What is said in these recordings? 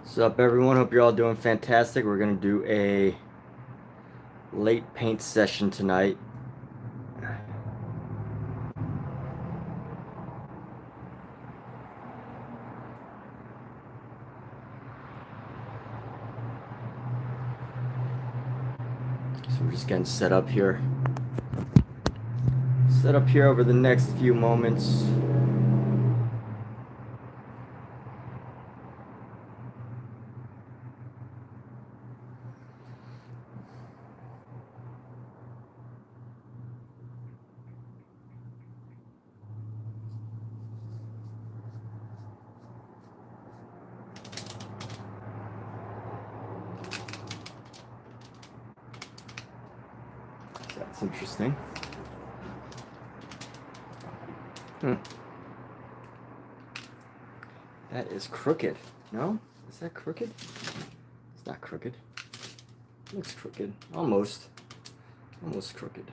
What's up, everyone? Hope you're all doing fantastic. We're gonna do a late paint session tonight. So we're just getting set up here. Set up here over the next few moments. That's interesting. That is crooked. No? Is that crooked? It's not crooked. It looks crooked. Almost. Almost crooked.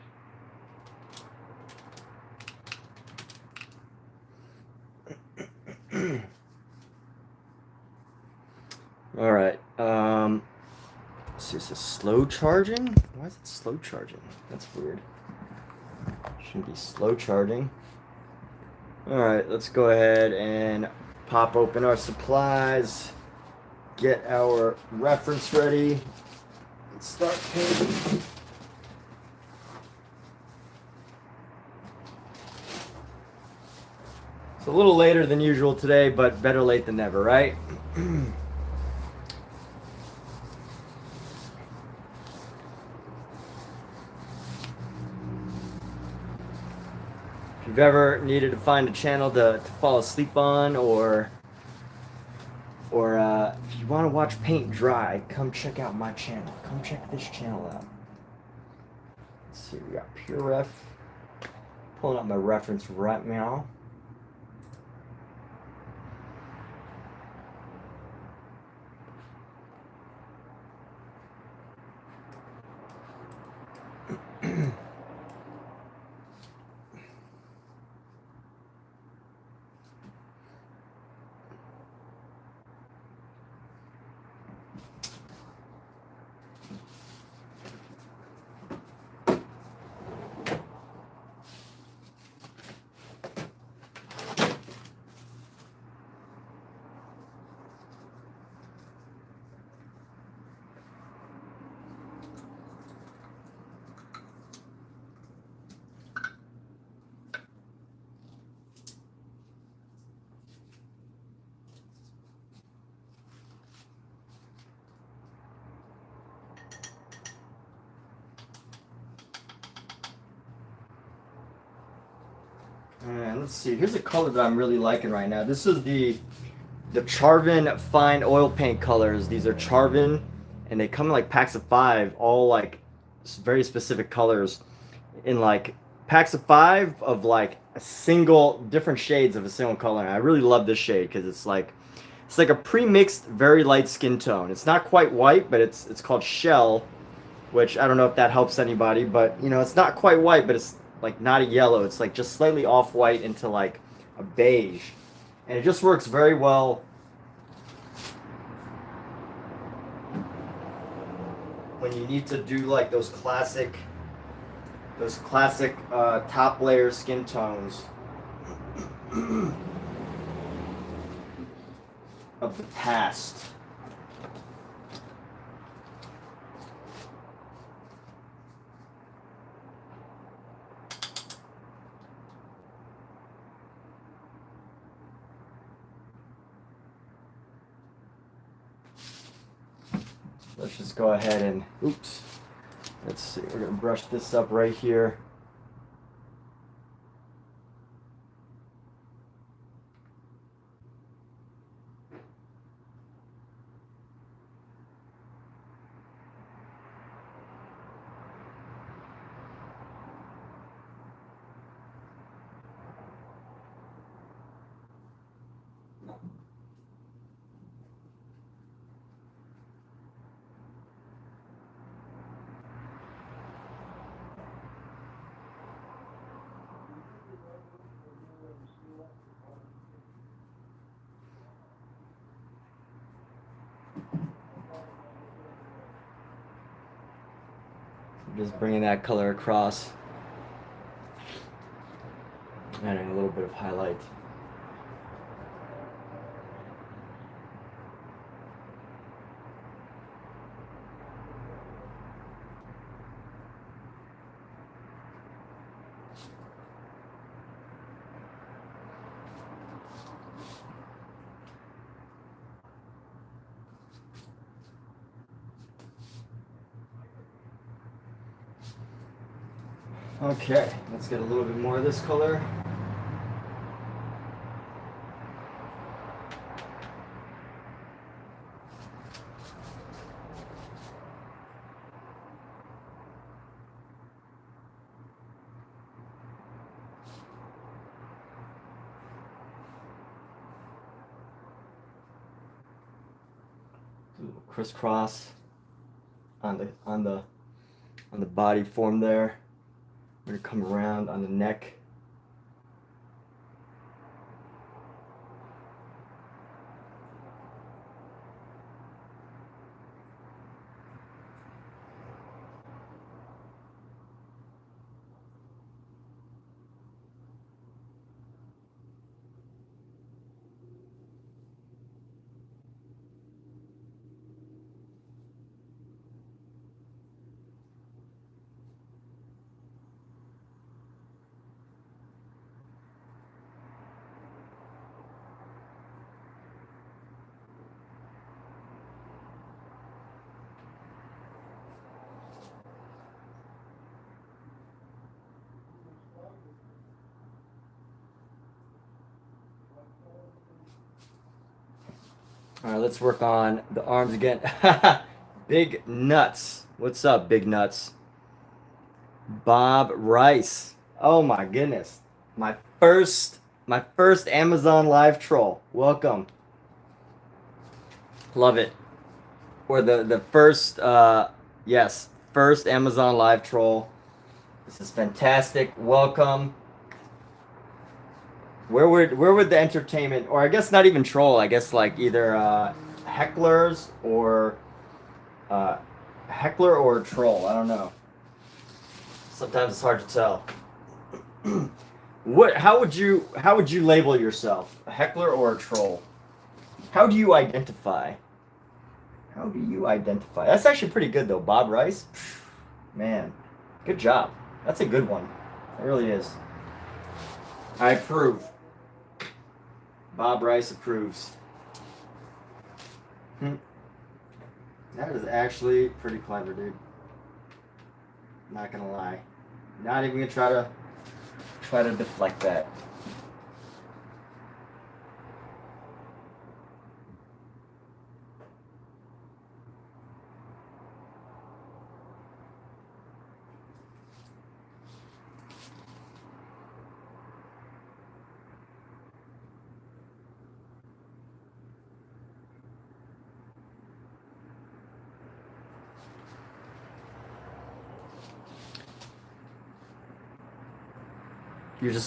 All right. Is this slow charging? Why is it slow charging? That's weird. Shouldn't be slow charging. All right, let's go ahead and pop open our supplies, get our reference ready, and start painting. It's a little later than usual today, but better late than never, right? If you've ever needed to find a channel to fall asleep on, or if you want to watch paint dry, come check out my channel. Come check this channel out. Let's see, we got Pure Ref. Pulling up my reference right now. And let's see. Here's a color that I'm really liking right now. This is the Charvin fine oil paint colors. These are Charvin, and they come in like packs of 5, all like very specific colors, in like packs of 5 of like a single different shades of a single color. And I really love this shade because it's like a pre-mixed, very light skin tone. It's not quite white, but it's called Shell, which I don't know if that helps anybody, but you know, it's not quite white, but it's like not a yellow. It's like just slightly off-white into like a beige. And it just works very well when you need to do like those classic top layer skin tones of the past. Let's just go ahead and, oops. Let's see, we're gonna brush this up right here. Just bringing that color across. Adding a little bit of highlight. Okay, let's get a little bit more of this color. Crisscross on the body form there. We're gonna come around on the neck. All right, let's work on the arms again. Big Nuts. What's up, Big Nuts? Bob Rice. Oh my goodness. My first Amazon live troll. Welcome. Love it. Or the first yes, first Amazon live troll. This is fantastic. Welcome. Where would the entertainment, or I guess not even troll, I guess like either hecklers or heckler or troll. I don't know. Sometimes it's hard to tell. How would you label yourself? A heckler or a troll? How do you identify? How do you identify? That's actually pretty good though, Bob Rice. Man, good job. That's a good one. It really is. I approve. Bob Rice approves. That is actually pretty clever, dude. Not gonna lie. Not even gonna try to deflect that.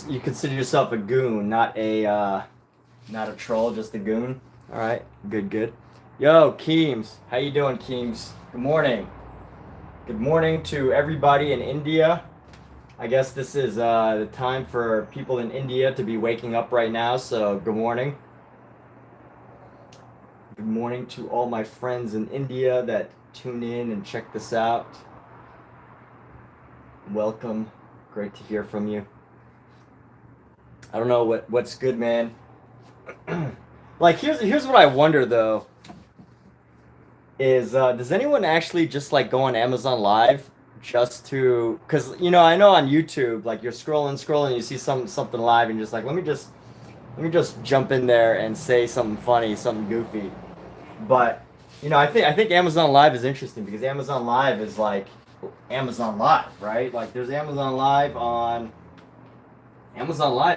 You consider yourself a goon, not a troll, just a goon. All right, good. Yo, Keems, how you doing, Keems? Good morning. Good morning to everybody in India. I guess this is the time for people in India to be waking up right now. So good morning. Good morning to all my friends in India that tune in and check this out. Welcome. Great to hear from you. I don't know what's good, man. Like here's what I wonder though. Is does anyone actually just like go on Amazon Live just to, because I know on YouTube like you're scrolling, you see something live and you're just like let me just jump in there and say something funny, something goofy. But I think Amazon Live is interesting because Amazon Live is like Amazon Live, right? Like there's Amazon Live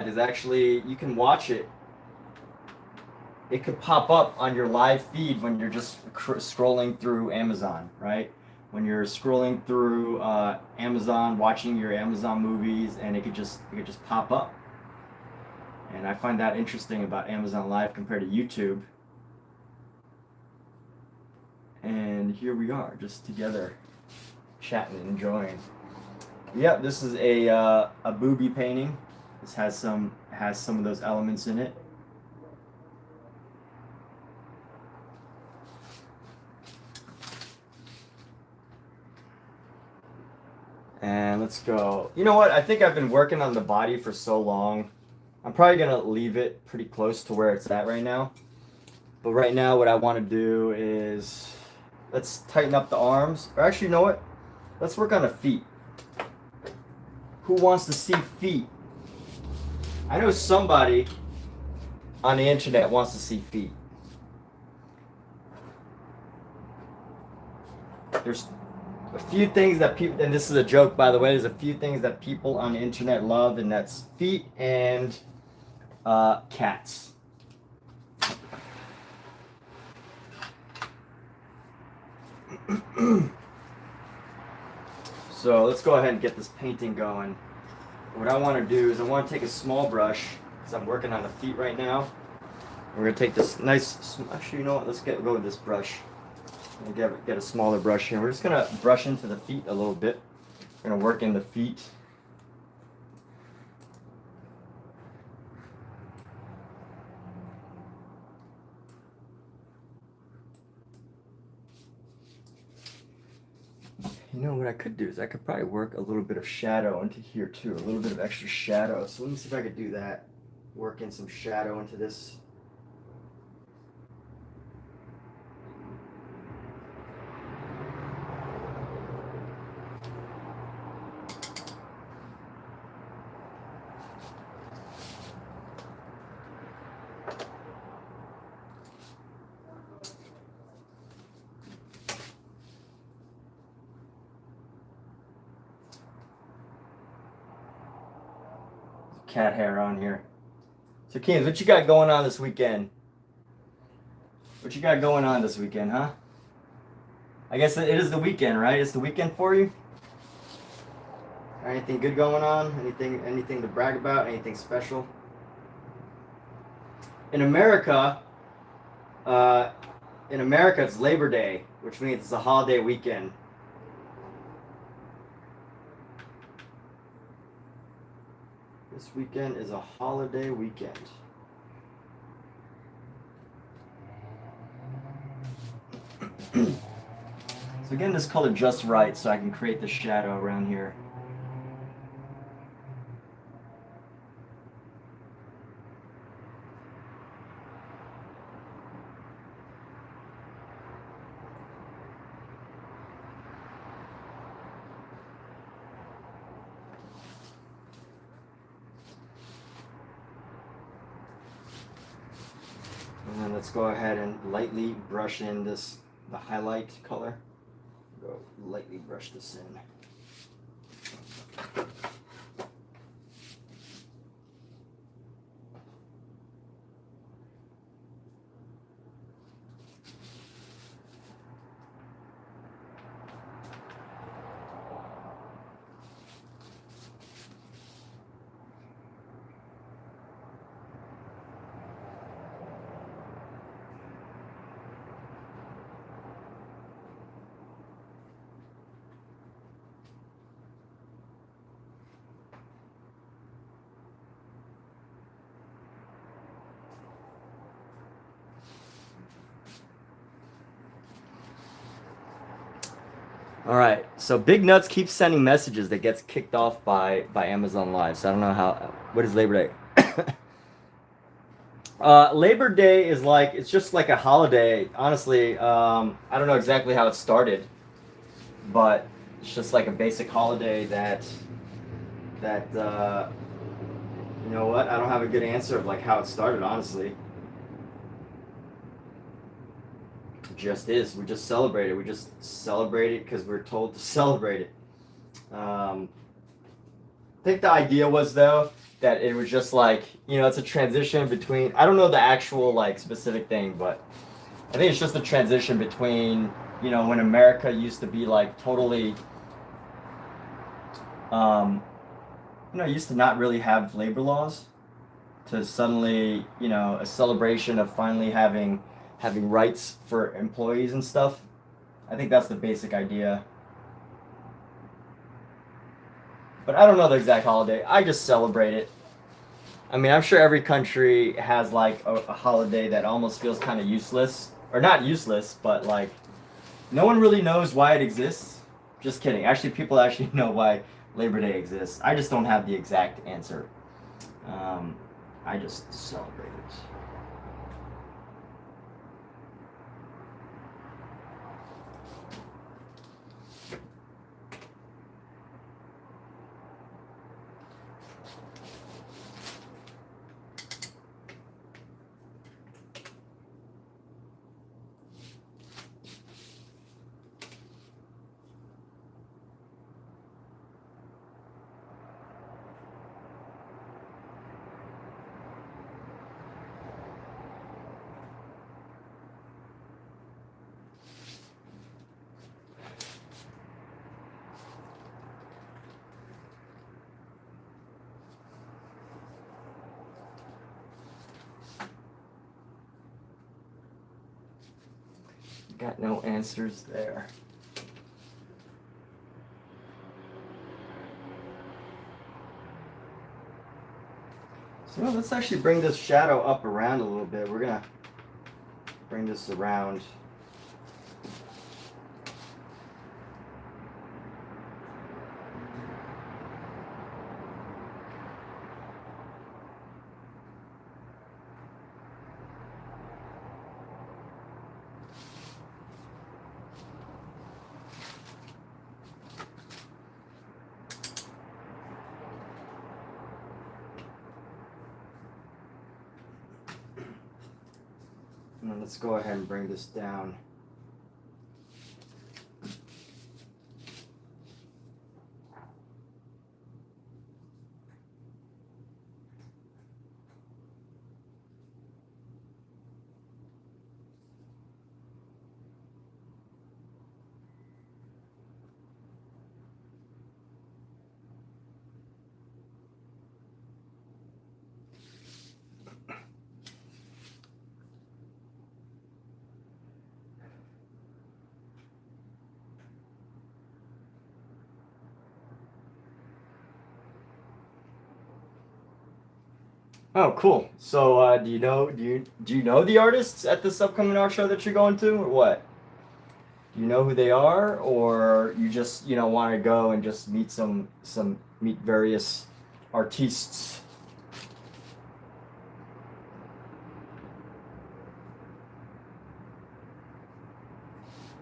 is actually, you can watch it. It could pop up on your live feed when you're just scrolling through Amazon, right? When you're scrolling through Amazon, watching your Amazon movies, and it could just pop up. And I find that interesting about Amazon Live compared to YouTube. And here we are, just together. chatting and enjoying. Yep, this is a booby painting. This has some of those elements in it. And let's go. You know what? I think I've been working on the body for so long. I'm probably gonna leave it pretty close to where it's at right now. But right now what I want to do is let's tighten up the arms. Or actually, you know what? Let's work on the feet. Who wants to see feet? I know somebody on the internet wants to see feet. There's a few things that people, and this is a joke by the way, there's a few things that people on the internet love, and that's feet and cats. So let's go ahead and get this painting going. What I want to do is I want to take a small brush, because I'm working on the feet right now. We're going to take this nice, actually, you know what, let's go with this brush. I'm going to get a smaller brush here. We're just going to brush into the feet a little bit. We're going to work in the feet. You know what I could do is I could probably work a little bit of shadow into here too, a little bit of extra shadow. So let me see if I could do that. Work in some shadow into this. Cat hair on here. So Keens, what you got going on this weekend? What you got going on this weekend, huh? I guess it is the weekend, right? It's the weekend for you? Anything good going on? Anything to brag about? Anything special? In America, it's Labor Day, which means it's a holiday weekend. This weekend is a holiday weekend. So getting this color just right so I can create the shadow around here. And then let's go ahead and lightly brush in the highlight color. Go lightly brush this in. All right, so Big Nuts keeps sending messages that gets kicked off by Amazon Live. So I don't know what is Labor Day? Labor Day is like, it's just like a holiday. Honestly, I don't know exactly how it started, but it's just like a basic holiday that you know what? I don't have a good answer of like how it started, honestly. Just is. We just celebrate it. We just celebrate it because we're told to celebrate it. I think the idea was though that it was just like, you know, it's a transition between, I don't know the actual like specific thing, but I think it's just a transition between, you know, when America used to be like totally, you know, used to not really have labor laws, to suddenly, you know, a celebration of finally having rights for employees and stuff. I think that's the basic idea. But I don't know the exact holiday. I just celebrate it. I mean, I'm sure every country has like a holiday that almost feels kind of useless, or not useless, but like no one really knows why it exists. Just kidding. Actually, people actually know why Labor Day exists. I just don't have the exact answer. Um, I just celebrate it. Got no answers there. So let's actually bring this shadow up around a little bit. We're gonna bring this around. And then let's go ahead and bring this down. Oh, cool. So, do you know the artists at this upcoming art show that you're going to, or what? Do you know who they are, or you just want to go and just meet various artists?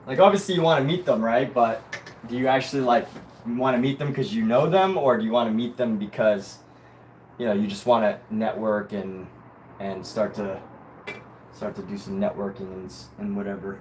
Like, obviously you want to meet them, right? But do you actually like want to meet them because you know them, or do you want to meet them because you just want to network and start to do some networking and whatever?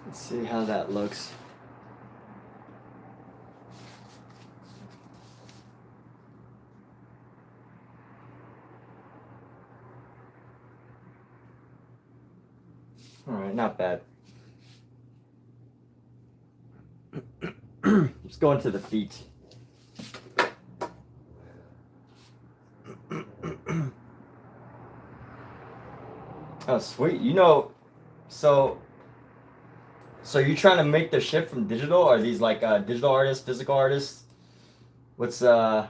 Let's see how that looks. All right, not bad. Let's go into the feet. Oh, sweet. You know, so so you trying to make the shift from digital? Are these like digital artists, physical artists? What's uh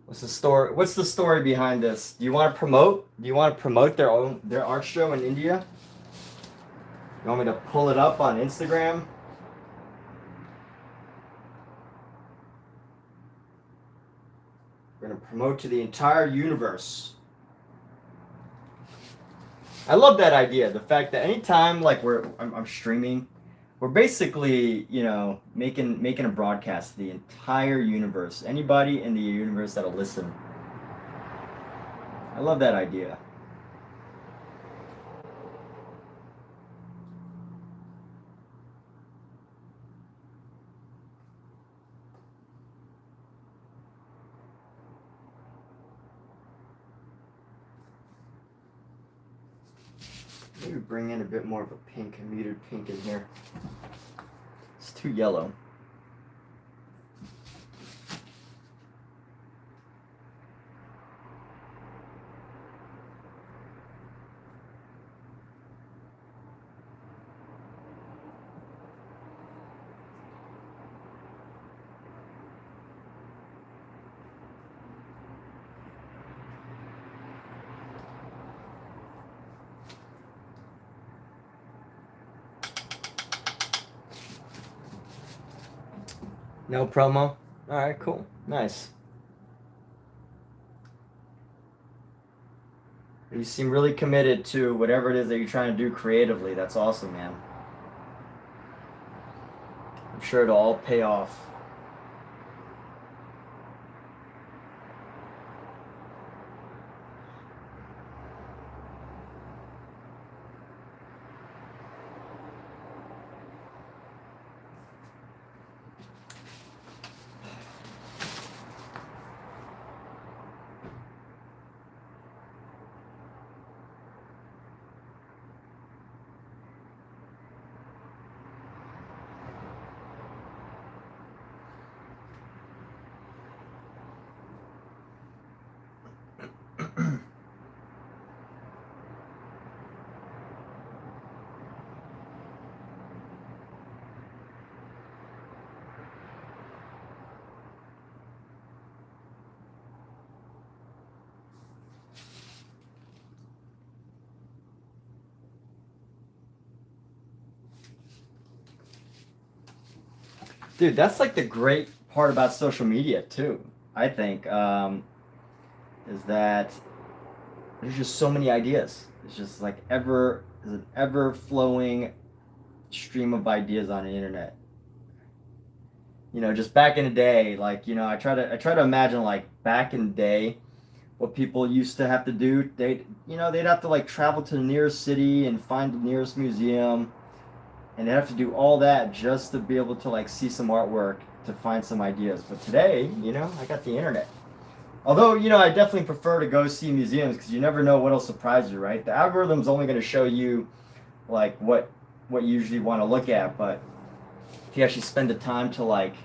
what's the story? What's the story behind this? Do you want to promote? Do you want to promote their art show in India? You want me to pull it up on Instagram? We're gonna promote to the entire universe. I love that idea. The fact that anytime like I'm streaming, we're basically making a broadcast to the entire universe. Anybody in the universe that'll listen. I love that idea. Maybe bring in a bit more of a pink, a muted pink in here. It's too yellow. No promo? Alright, cool. Nice. You seem really committed to whatever it is that you're trying to do creatively. That's awesome, man. I'm sure it'll all pay off. Dude, that's like the great part about social media too. I think is that there's just so many ideas. It's just like there's an ever flowing stream of ideas on the internet. Just back in the day, like I try to imagine like back in the day what people used to have to do. They'd have to like travel to the nearest city and find the nearest museum, and they have to do all that just to be able to like see some artwork to find some ideas. But today, I got the internet. Although, I definitely prefer to go see museums because you never know what'll surprise you, right? The algorithm's only going to show you like what you usually want to look at, but if you actually spend the time to like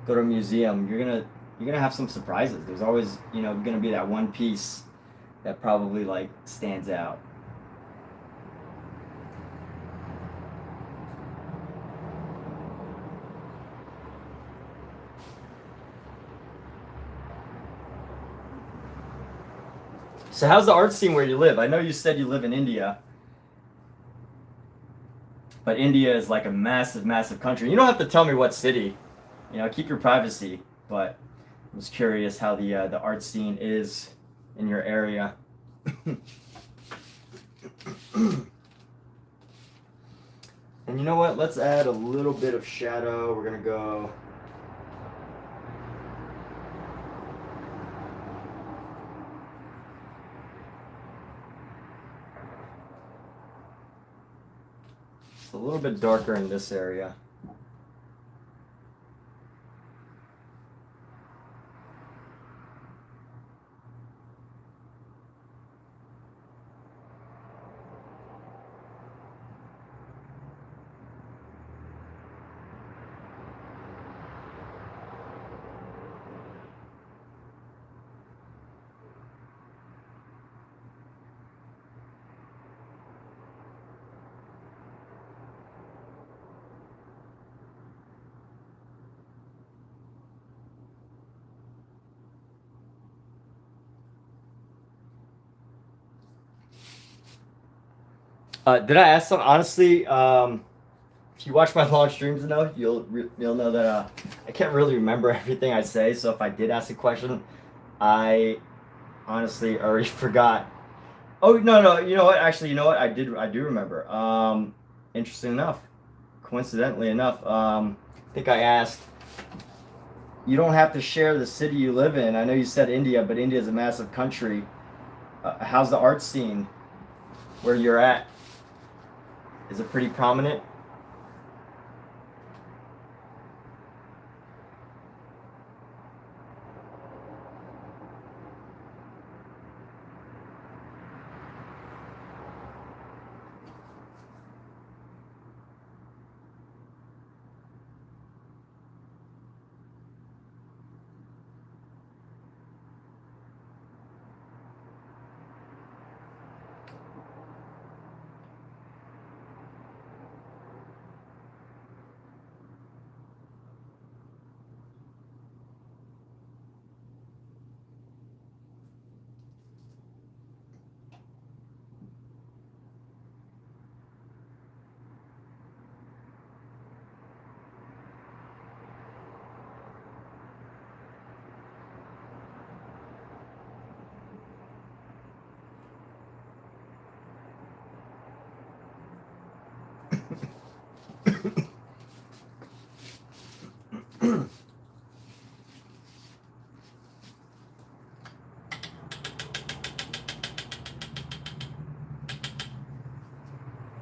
go to a museum, you're gonna have some surprises. There's always, gonna be that one piece that probably like stands out. So how's the art scene where you live? I know you said you live in India, but India is like a massive, massive country. You don't have to tell me what city. Keep your privacy. But I was curious how the art scene is in your area. And you know what? Let's add a little bit of shadow. We're gonna go. It's a little bit darker in this area. Did I ask some? Honestly, if you watch my live streams enough, you'll know that I can't really remember everything I say. So if I did ask a question, I honestly already forgot. Oh no, no, you know what? Actually, you know what? I do remember. Interesting enough, coincidentally enough, I think I asked. You don't have to share the city you live in. I know you said India, but India is a massive country. How's the art scene where you're at? Is it pretty prominent?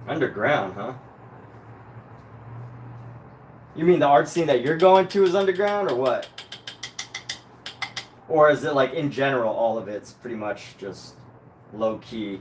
Underground, huh? You mean the art scene that you're going to is underground, or what? Or is it like in general, all of it's pretty much just low key?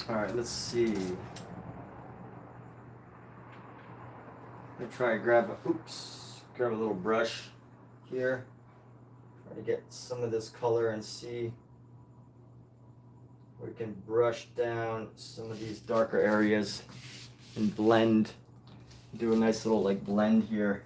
All right, let's see. I'm gonna try to grab a little brush here. Try to get some of this color and see where we can brush down some of these darker areas and blend. Do a nice little like blend here.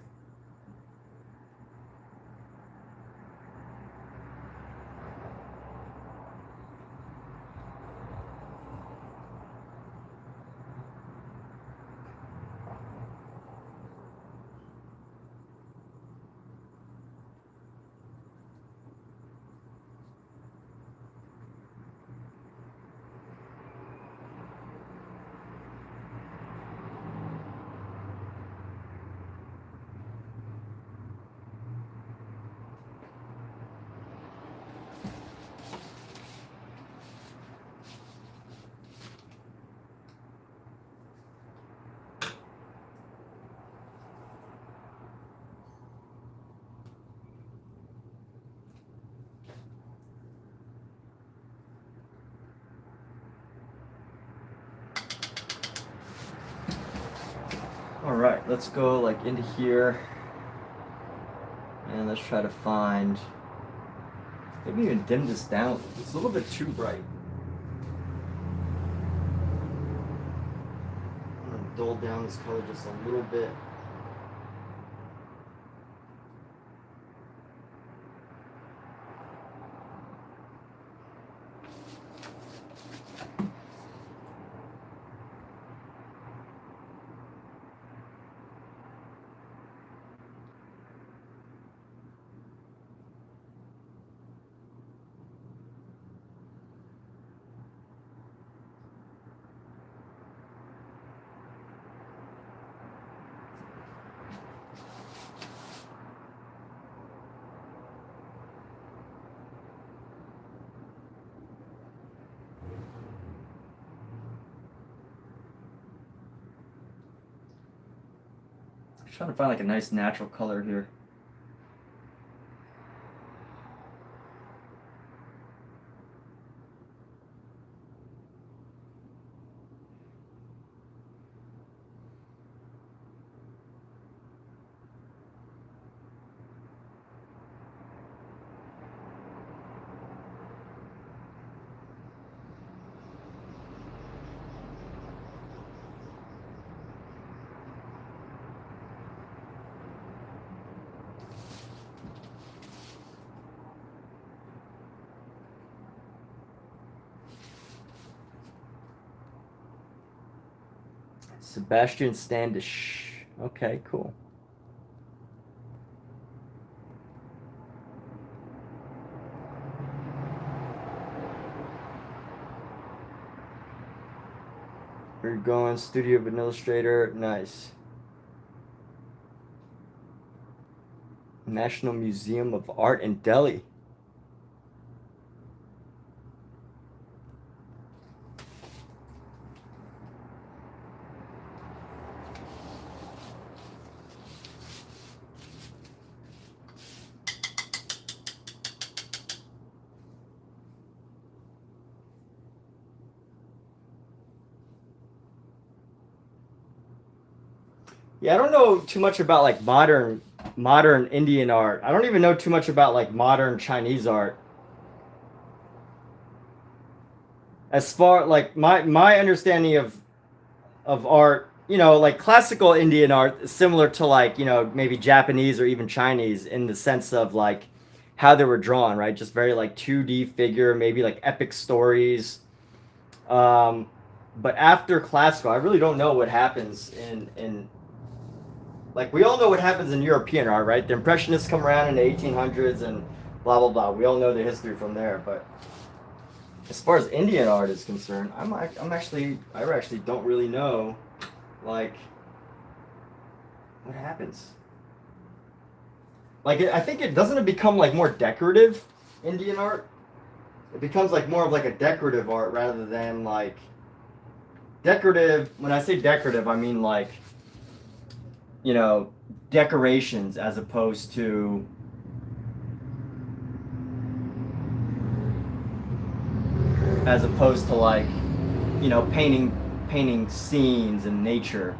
All right, let's go like into here, and let's try to find. Maybe even dim this down. It's a little bit too bright. I'm gonna dull down this color just a little bit. Just trying to find like a nice natural color here. Sebastian Standish. Okay, cool. We're going Studio of an Illustrator. Nice. National Museum of Art in Delhi. Yeah, I don't know too much about like modern Indian art. I don't even know too much about like modern Chinese art. As far like my understanding of art, you know, like classical Indian art is similar to like, you know, maybe Japanese or even Chinese in the sense of like how they were drawn, right? Just very like 2D figure, maybe like epic stories. Um, but after classical, I really don't know what happens in like we all know what happens in European art, right? The Impressionists come around in the 1800s and blah blah blah. We all know the history from there, but as far as Indian art is concerned, I actually don't really know like what happens. Like I think it doesn't it become like more decorative Indian art. It becomes like more of like a decorative art rather than like decorative. When I say decorative, I mean like you know decorations as opposed to like you know painting scenes and nature.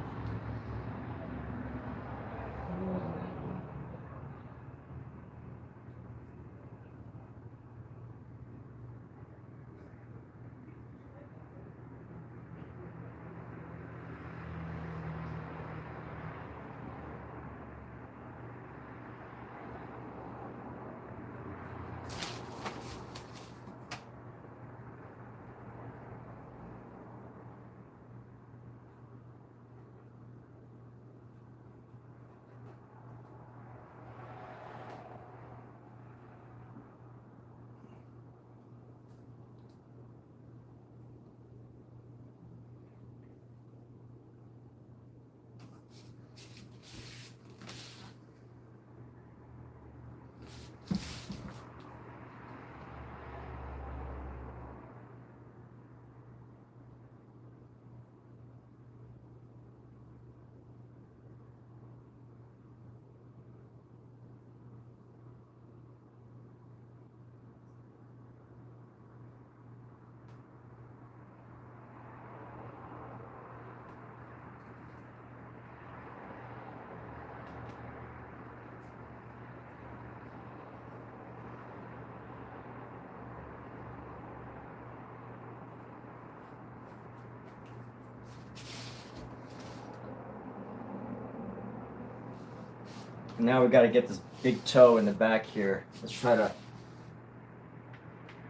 Now we got to get this big toe in the back here. Let's try to.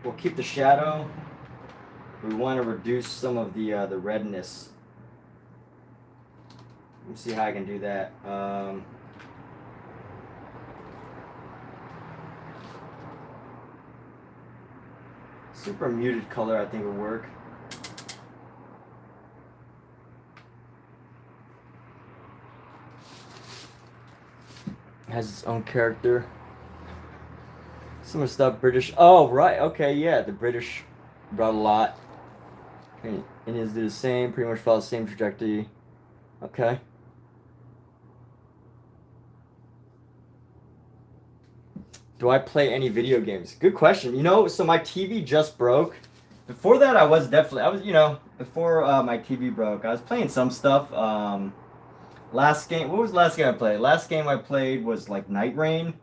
We'll keep the shadow. We want to reduce some of the redness. Let me see how I can do that. Super muted color, I think, will work. It has its own character. Some stuff British. Oh, right. Okay, yeah. The British brought a lot. And Indians do the same, pretty much follow the same trajectory. Okay. Do I play any video games? Good question. You know, so my TV just broke. Before that, before my TV broke, I was playing some stuff. Last game, what was the last game I played? Last game I played was like Night Rain.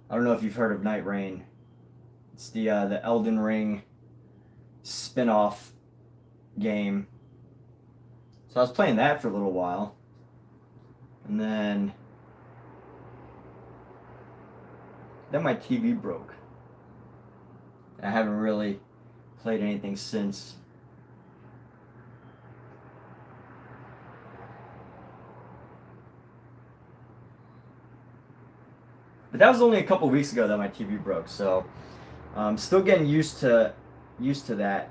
I don't know if you've heard of Night Rain. It's the Elden Ring spin-off game. So I was playing that for a little while. And then my TV broke. I haven't really played anything since. But that was only a couple weeks ago that my TV broke, so I'm still getting used to that.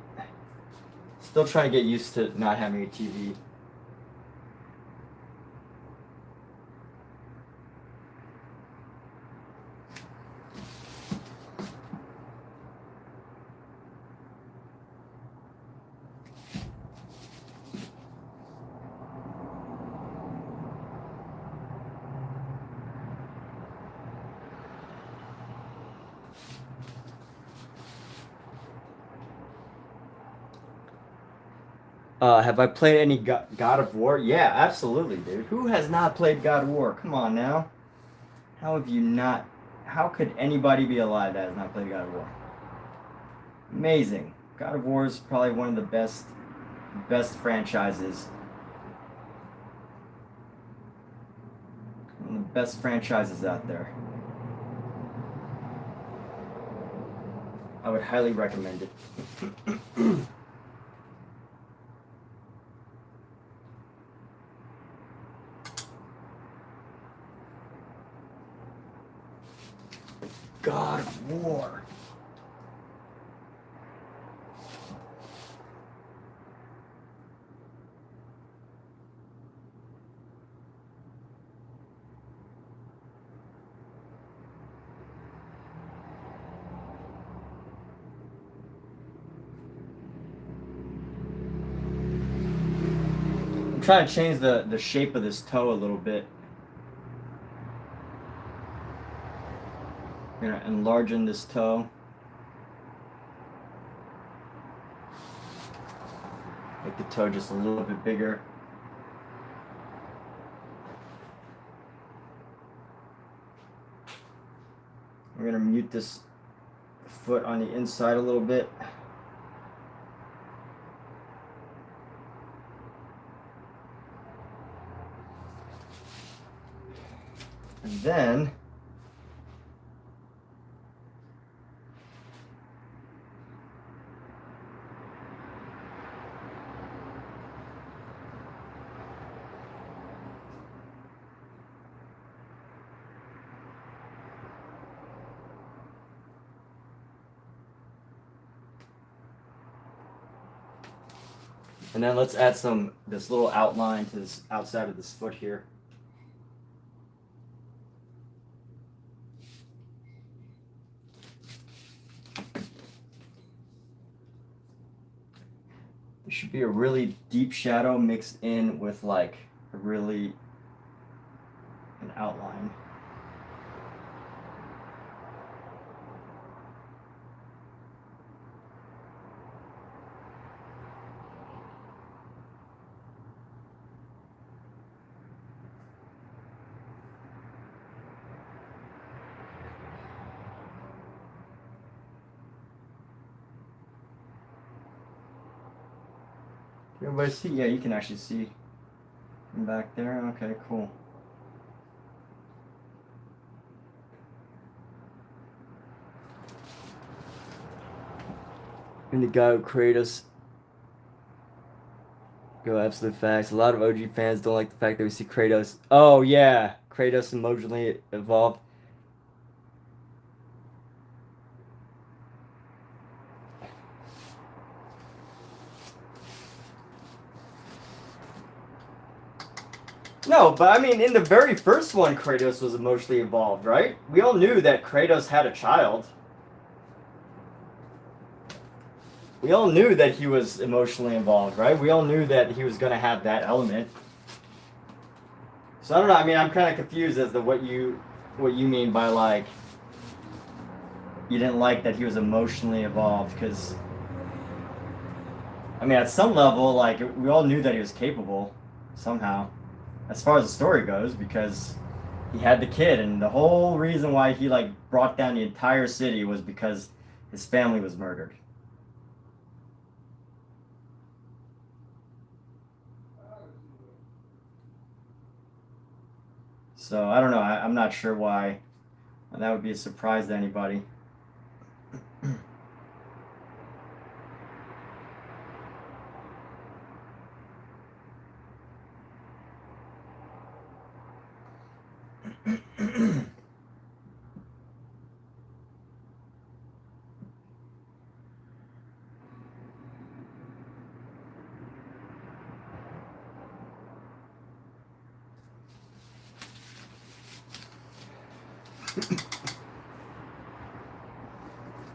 Still trying to get used to not having a TV. Have I played any God of War? Yeah, absolutely, dude. Who has not played God of War? Come on now. How have you not? How could anybody be alive that has not played God of War? Amazing. God of War is probably one of the best franchises. One of the best franchises out there. I would highly recommend it. God of War. I'm trying to change the shape of this toe a little bit. I'm gonna enlarge this toe. Make the toe just a little bit bigger. We're gonna mute this foot on the inside a little bit. And then let's add this little outline to this outside of this foot here. There should be a really deep shadow mixed in with like an outline. Everybody see? Yeah, you can actually see from back there. Okay, cool. And the guy who created us. Go absolute facts. A lot of OG fans don't like the fact that we see Kratos. Oh yeah, Kratos emotionally evolved. No, but I mean, in the very first one, Kratos was emotionally evolved, right? We all knew that Kratos had a child. We all knew that he was emotionally involved, right? We all knew that he was going to have that element. So I don't know. I mean, I'm kind of confused as to what you mean by like you didn't like that he was emotionally evolved, because I mean, at some level, like we all knew that he was capable somehow, as far as the story goes, because he had the kid, and the whole reason why he like brought down the entire city was because his family was murdered. So I don't know. I'm not sure why that would be a surprise to anybody.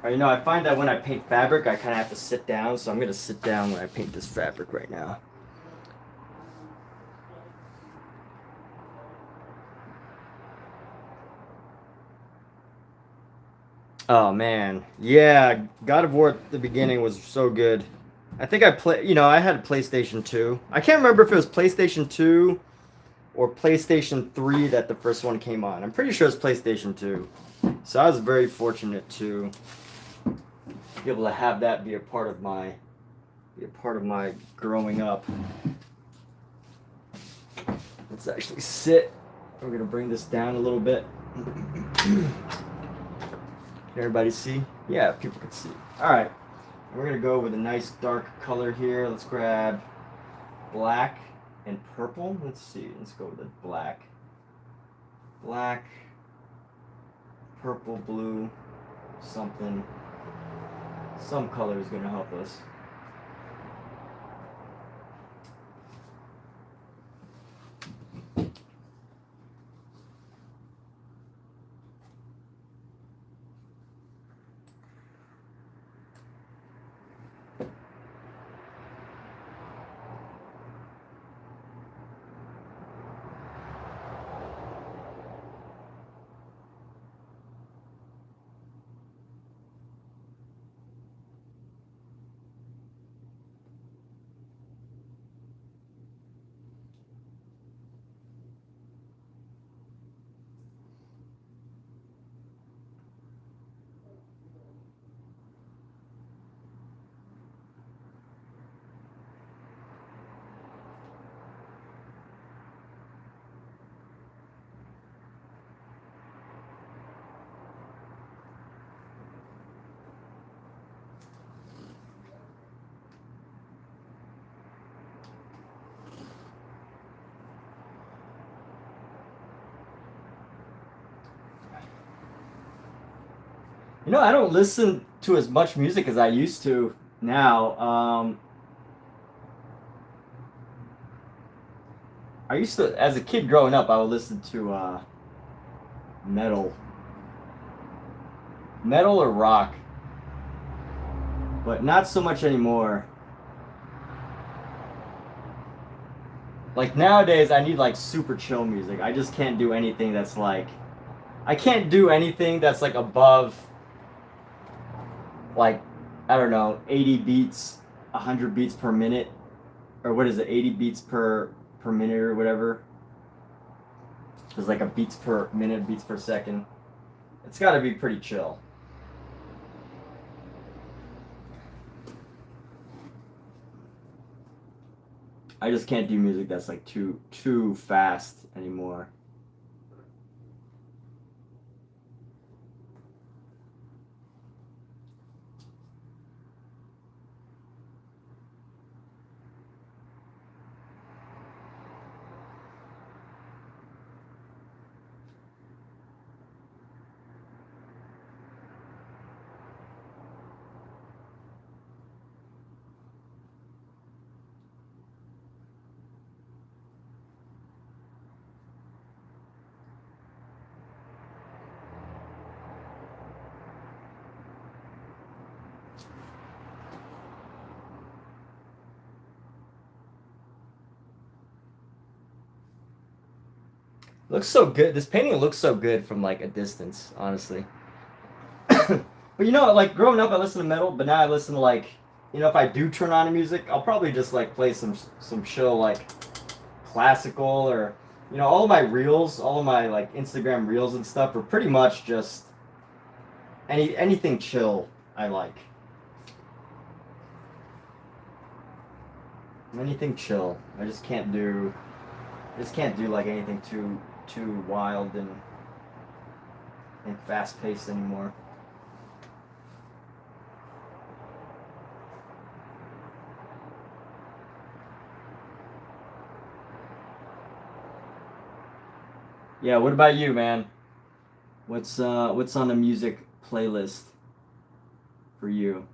You know, I find that when I paint fabric, I kind of have to sit down, so I'm going to sit down when I paint this fabric right now. Oh man, yeah, God of War at the beginning was so good. I think I had a PlayStation 2. I can't remember if it was PlayStation 2 or PlayStation 3 that the first one came on. I'm pretty sure it's PlayStation 2. So I was very fortunate to be able to have that be a part of my growing up. Let's actually sit. We're gonna bring this down a little bit. Can everybody see? Yeah, people can see. All right, we're gonna go with a nice dark color here. Let's grab black and purple. Let's see. Let's go with the black. Black, purple, blue, something. Some color is gonna help us. You know, I don't listen to as much music as I used to now. I used to, as a kid growing up, I would listen to metal, metal or rock, but not so much anymore. Like nowadays, I need like super chill music. I just can't do anything that's like, I can't do anything that's like above, like, I don't know, 80 beats, 100 beats per minute, or what is it, 80 beats per minute or whatever. There's like a beats per minute, beats per second. It's got to be pretty chill. I just can't do music that's like too fast anymore. Looks so good. This painting looks so good from like a distance, honestly. But you know, like growing up, I listened to metal, but now I listen to like, you know, if I do turn on music, I'll probably just like play some chill like classical or, you know, all of my reels, all of my like Instagram reels and stuff are pretty much just anything chill I like. Anything chill. I just can't do like anything too wild and fast paced anymore. Yeah, what about you, man? What's on the music playlist for you?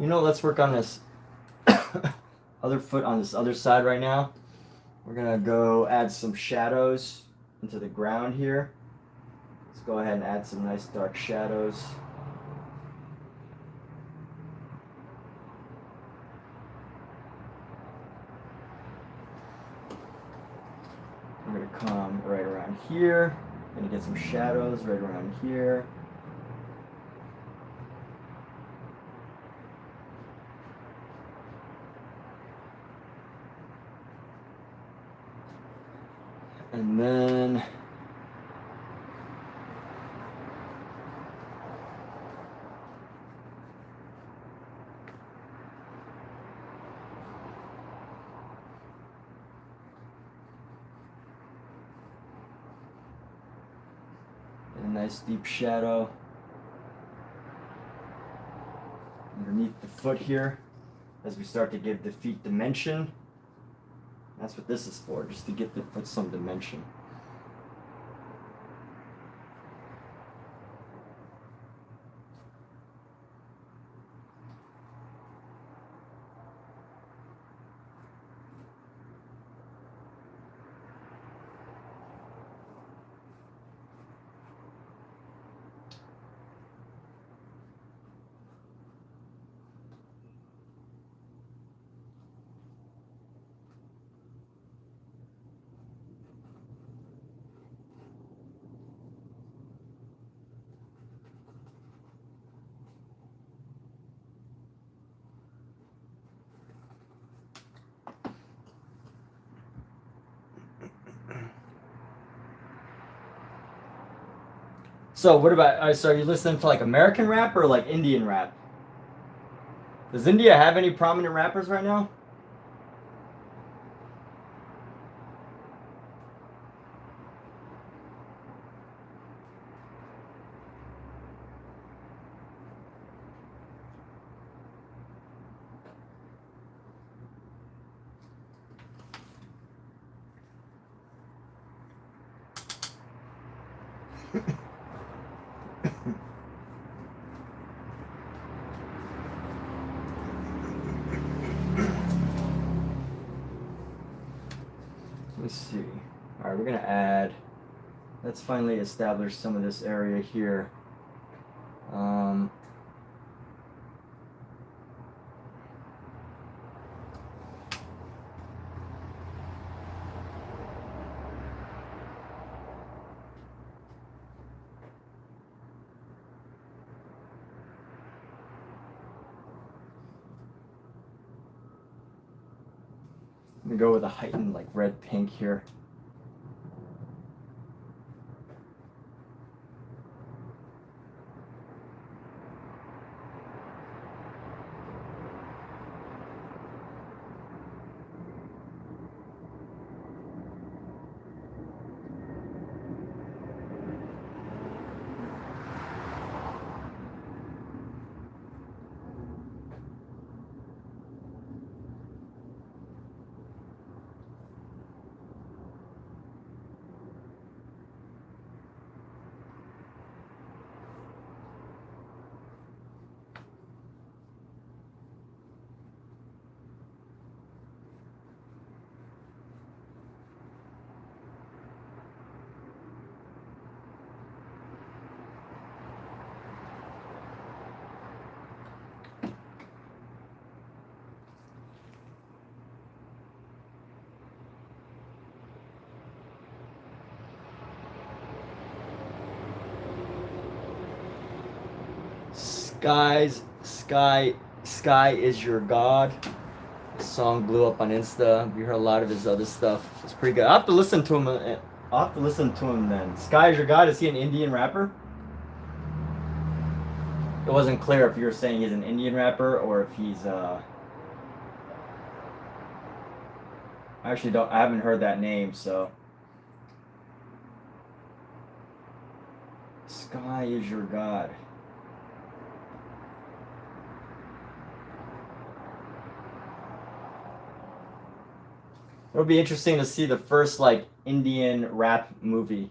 You know, let's work on this other foot on this other side right now. We're gonna go add some shadows into the ground here. Let's go ahead and add some nice dark shadows. I'm gonna come right around here. Gonna get some shadows right around here. And then a nice deep shadow underneath the foot here as we start to give the feet dimension. That's what this is for, just to give the foot some dimension. So what about, so are you listening to like American rap or like Indian rap? Does India have any prominent rappers right now? Let's see. All right, we're gonna add, let's finally establish some of this area here. Um, I'm gonna go with a heightened like red pink here. Sky is your god. This song blew up on Insta. We heard a lot of his other stuff. It's pretty good. I have to listen to him. I'll have to listen to him then. Sky is your god. Is he an Indian rapper? It wasn't clear if you were saying he's an Indian rapper or if he's I actually don't. I haven't heard that name, so. Sky is your god. It'll be interesting to see the first like Indian rap movie.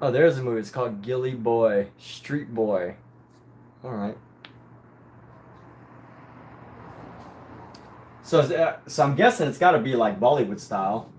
Oh, there's a movie. It's called Gilly Boy, Street Boy. All right. So I'm guessing it's got to be like Bollywood style.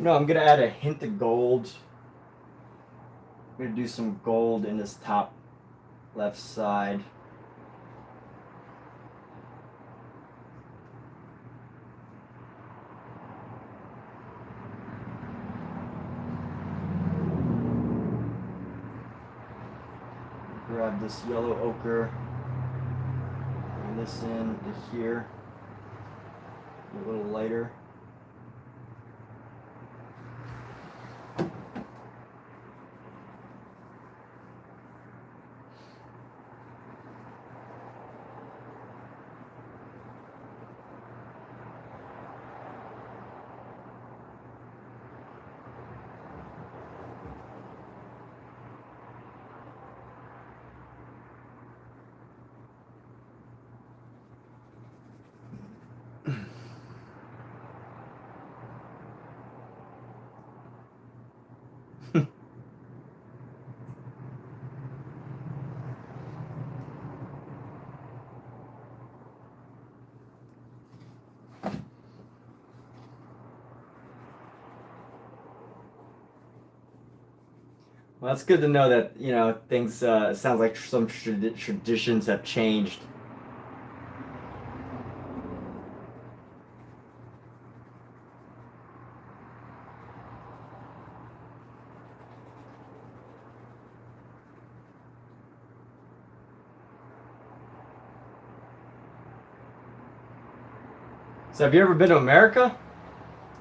I'm gonna add a hint of gold. I'm gonna do some gold in this top left side. Grab this yellow ochre. Bring this in to here. A little lighter. Well, that's good to know that things. It sounds like some traditions have changed. So, have you ever been to America?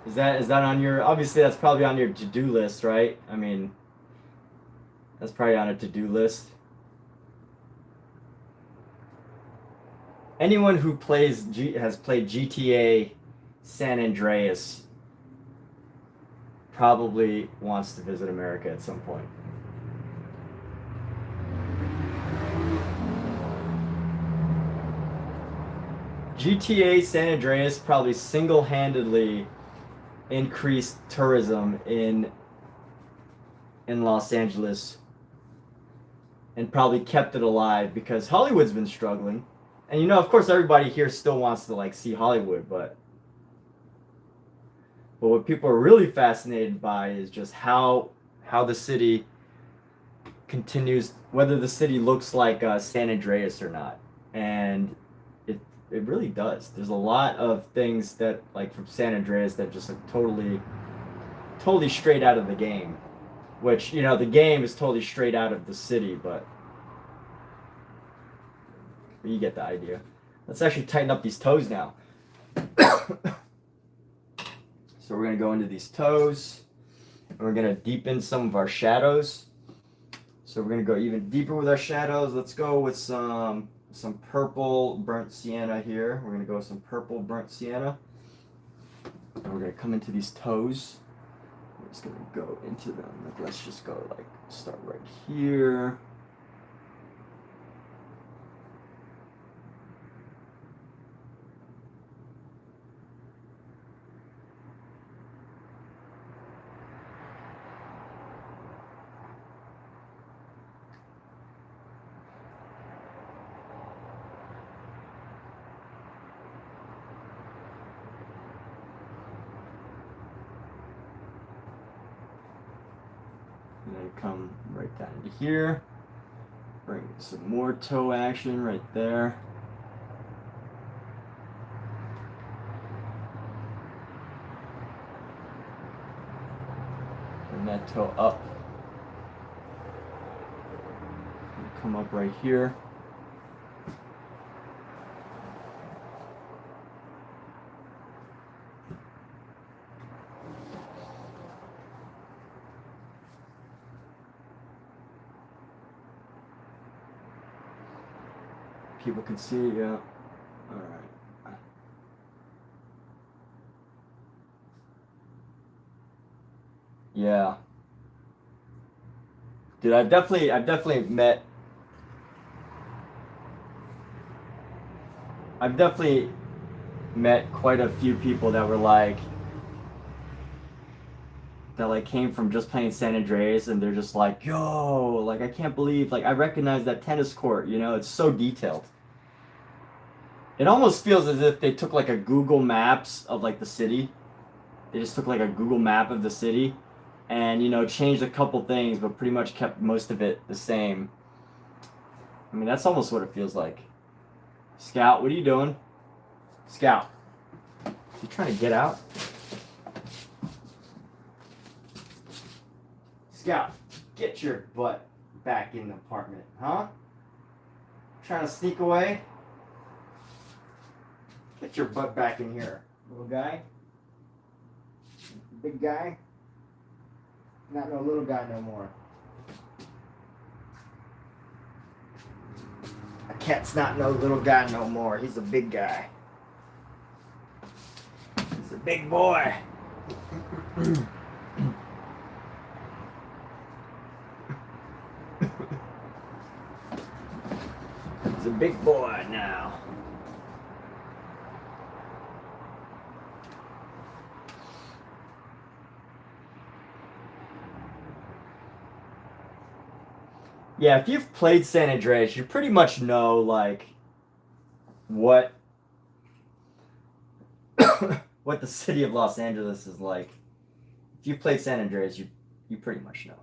Is that on your? Obviously, that's probably on your to-do list, right? I mean, that's probably on a to-do list. Anyone who has played GTA San Andreas probably wants to visit America at some point. GTA San Andreas probably single-handedly increased tourism in Los Angeles and probably kept it alive because Hollywood's been struggling. And of course everybody here still wants to like see Hollywood, but But what people are really fascinated by is just how the city continues, whether the city looks like San Andreas or not, and it really does. There's a lot of things that like from San Andreas that just look totally straight out of the game, which the game is totally straight out of the city, but you get the idea. Let's actually tighten up these toes now. So we're gonna go into these toes, and we're gonna deepen some of our shadows. So we're gonna go even deeper with our shadows. Let's go with some purple burnt sienna here. We're gonna go with some purple burnt sienna, and we're gonna come into these toes. We're just gonna go into them. Like, let's just go like start right here. And then come right down into here. Bring some more toe action right there. Bring that toe up. And come up right here. People can see, yeah. All right. Yeah. Dude, I've definitely met quite a few people that were like came from just playing San Andreas, and they're just like, yo, like I can't believe, like I recognize that tennis court, it's so detailed. It almost feels as if they took like a Google Maps of like the city. They just took like a Google map of the city and changed a couple things, but pretty much kept most of it the same. I mean, that's almost what it feels like. Scout, what are you doing? Scout, you trying to get out? Scout, get your butt back in the apartment, huh? Trying to sneak away? Get your butt back in here, little guy. Big guy. Not no little guy no more. A cat's not no little guy no more. He's a big guy. He's a big boy. He's a big boy now. Yeah, if you've played San Andreas, you pretty much know like what what the city of Los Angeles is like. If you've played San Andreas, you pretty much know.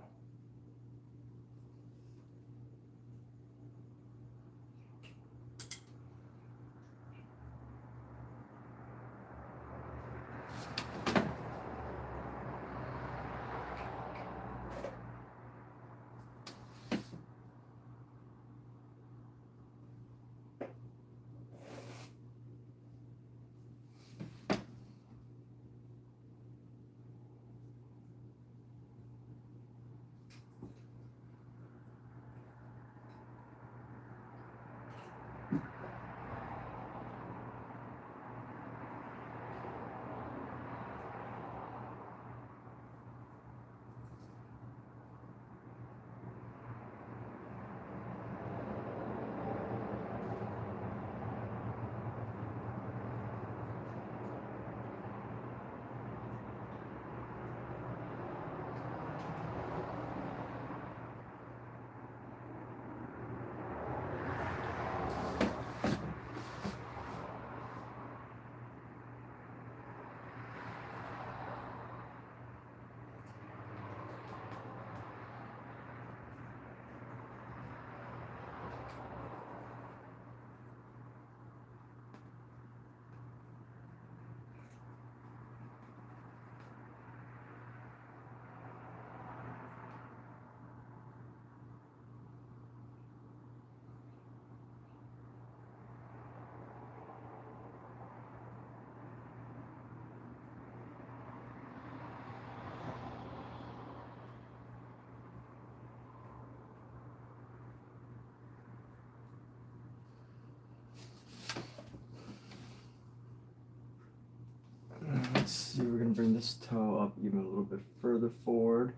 this toe up even a little bit further forward.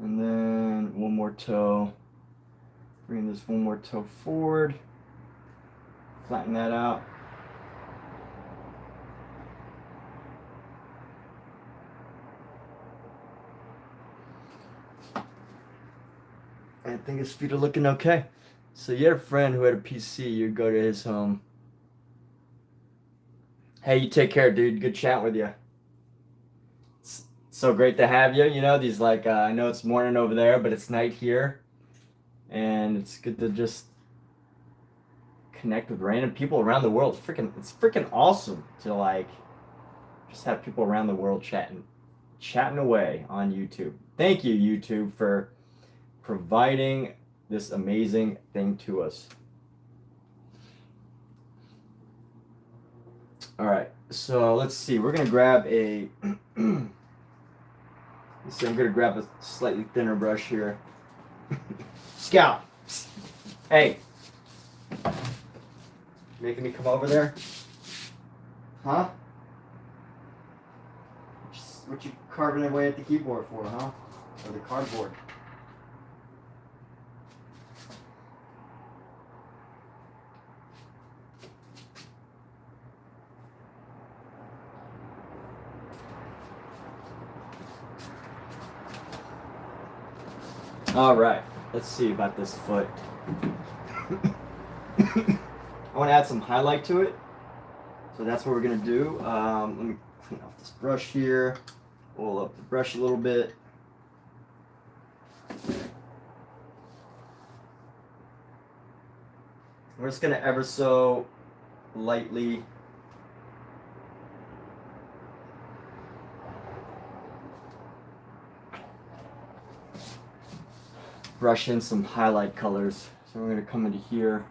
And then one more toe. Bring this one more toe forward. Flatten that out. I think his feet are looking okay. So you had a friend who had a PC, you go to his home. Hey, you take care, dude. Good chat with you. It's so great to have you. You know, these like, I know it's morning over there, but it's night here. And it's good to just connect with random people around the world. It's freaking awesome to like just have people around the world chatting away on YouTube. Thank you, YouTube, for providing this amazing thing to us. All right, so let's see. We're gonna grab a. Let's see. I'm gonna grab a slightly thinner brush here. Scout. Hey. Making me come over there? Huh? What you carving away at the keyboard for, huh? Or the cardboard? All right, let's see about this foot. I want to add some highlight to it, so that's what we're gonna do. Let me clean off this brush here, roll up the brush a little bit. We're just gonna ever so lightly brush in some highlight colors. So we're gonna come into here.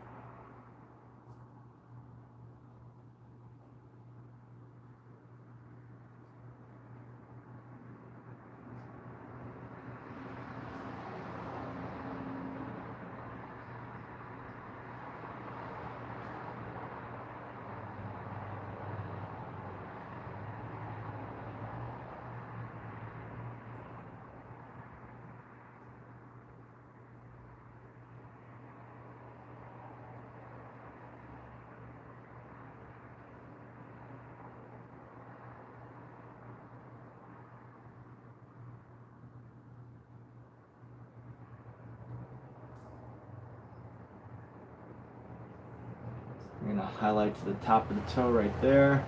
I'm gonna highlight to the top of the toe right there.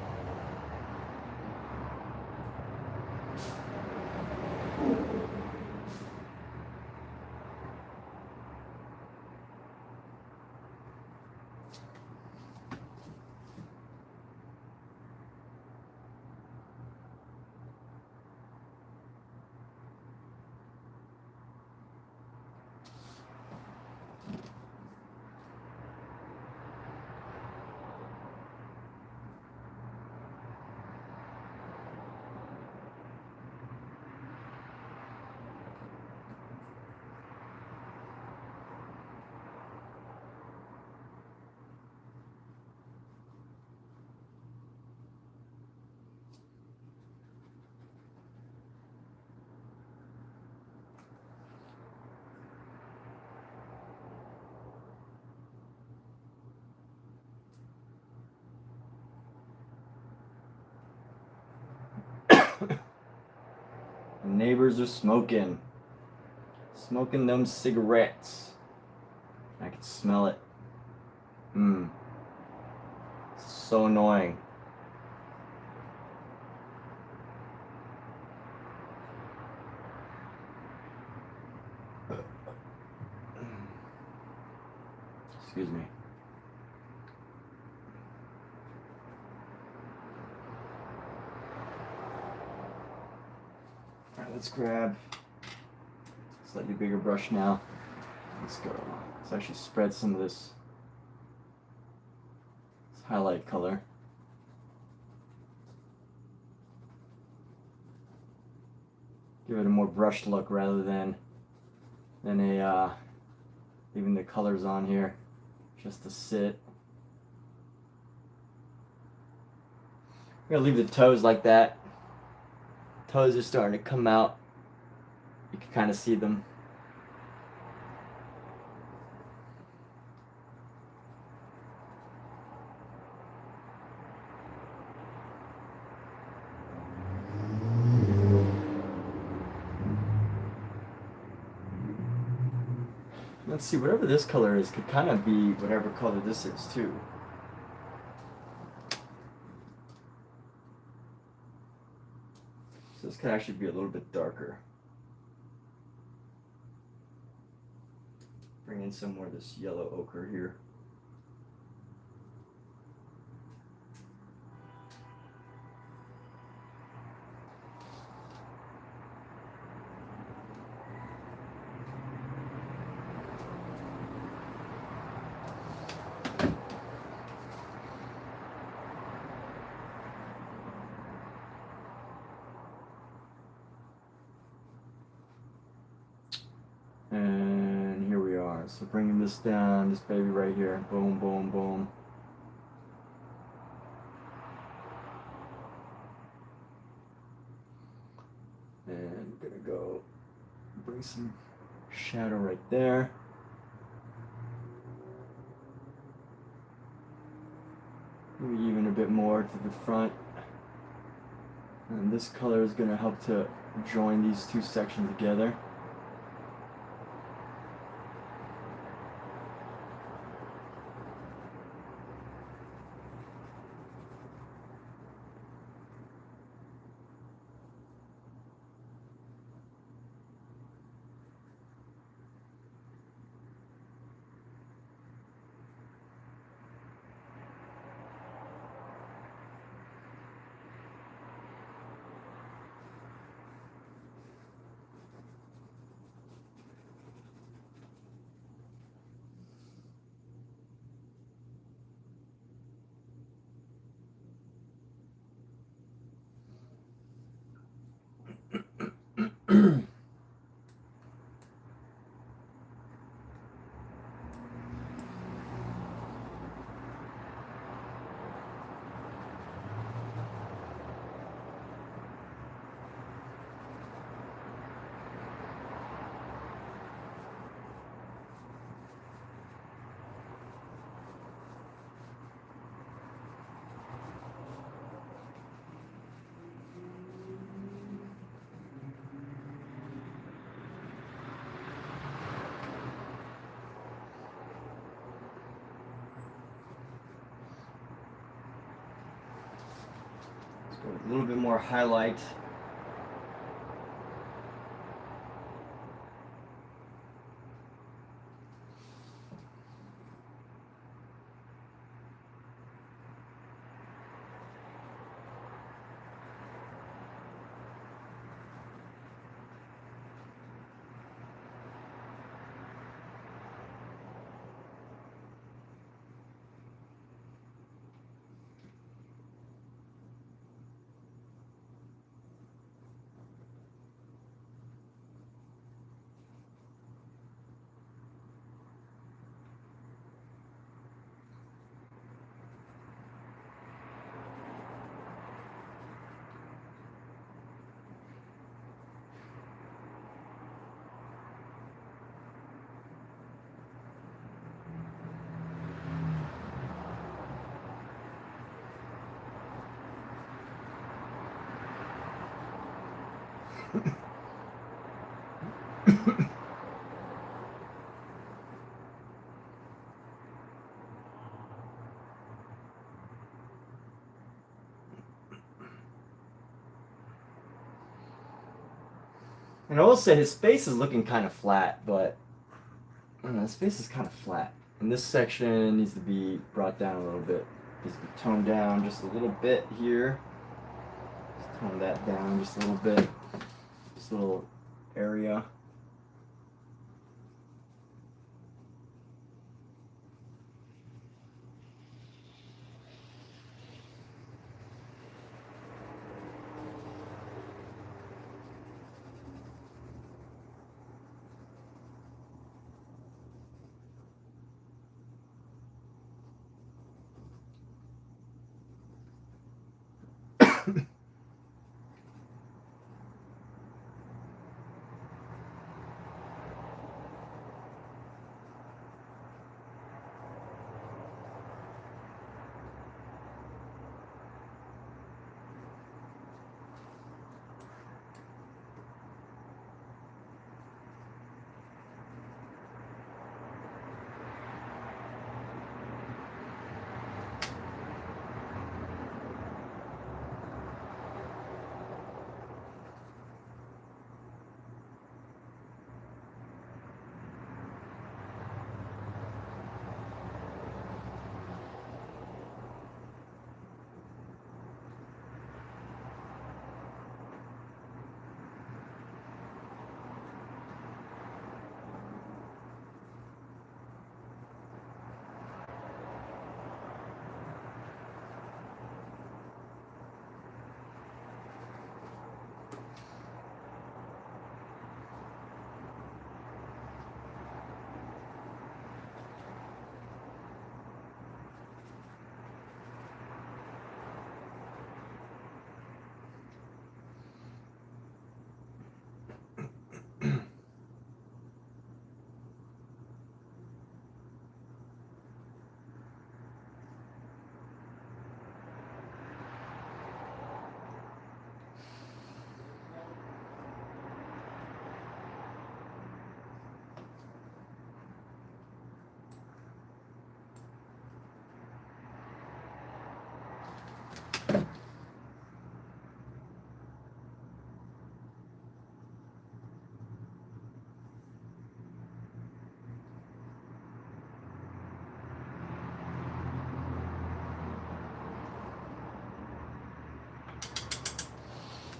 Neighbors are smoking them cigarettes. I can smell it. It's so annoying. Excuse me. Alright, let's grab a slightly bigger brush now. Let's go. Let's actually spread some of this highlight color. Give it a more brushed look rather than a Leaving the colors on here just to sit. I'm gonna leave the toes like that. Toes are starting to come out. You can kind of see them. Let's see, whatever this color is could kind of be whatever color this is too. So this could actually be a little bit darker. Bring in some more of this yellow ochre here. And here we are. So bringing this down, this baby right here. Boom, boom, boom. And I'm gonna go bring some shadow right there. Maybe even a bit more to the front. And this color is gonna help to join these two sections together. A little bit more highlight. And I will say his face is looking kind of flat, but I don't know, his face is kind of flat. And this section needs to be brought down a little bit. Needs to be toned down just a little bit here. Just tone that down just a little bit. This little area.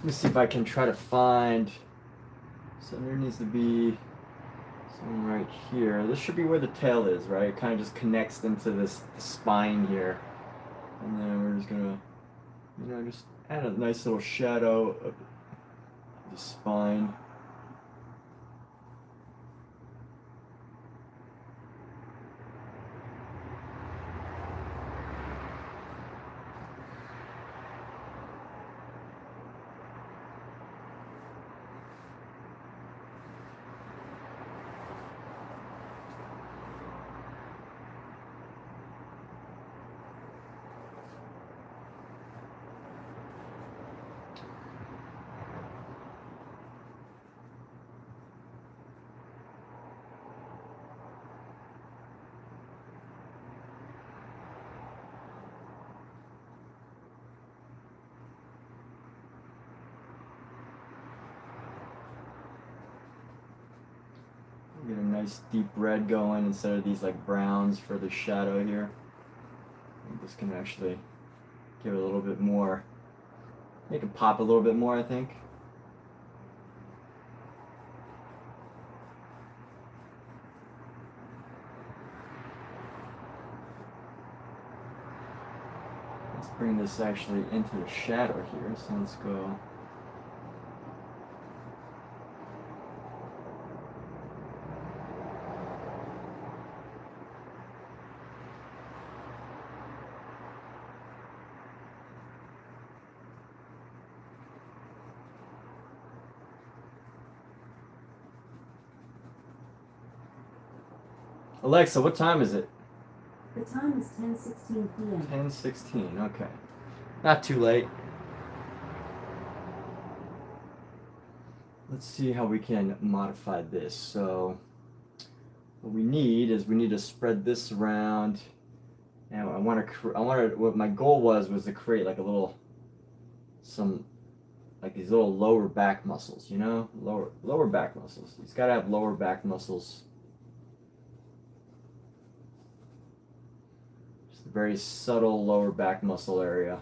Let me see if I can try to find. So there needs to be some right here. This should be where the tail is, right? It kind of just connects into this spine here. And then we're just gonna, just add a nice little shadow of the spine. Get a nice deep red going instead of these like browns for the shadow here. This can actually give it a little bit more, make it pop a little bit more, I think. Let's bring this actually into the shadow here, so let's go. Alexa, what time is it? The time is 10:16 p.m. 10:16, okay. Not too late. Let's see how we can modify this. So what we need is we need to spread this around. And what my goal was to create like a little, like these little lower back muscles, lower back muscles. He's got to have lower back muscles. Just a very subtle lower back muscle area.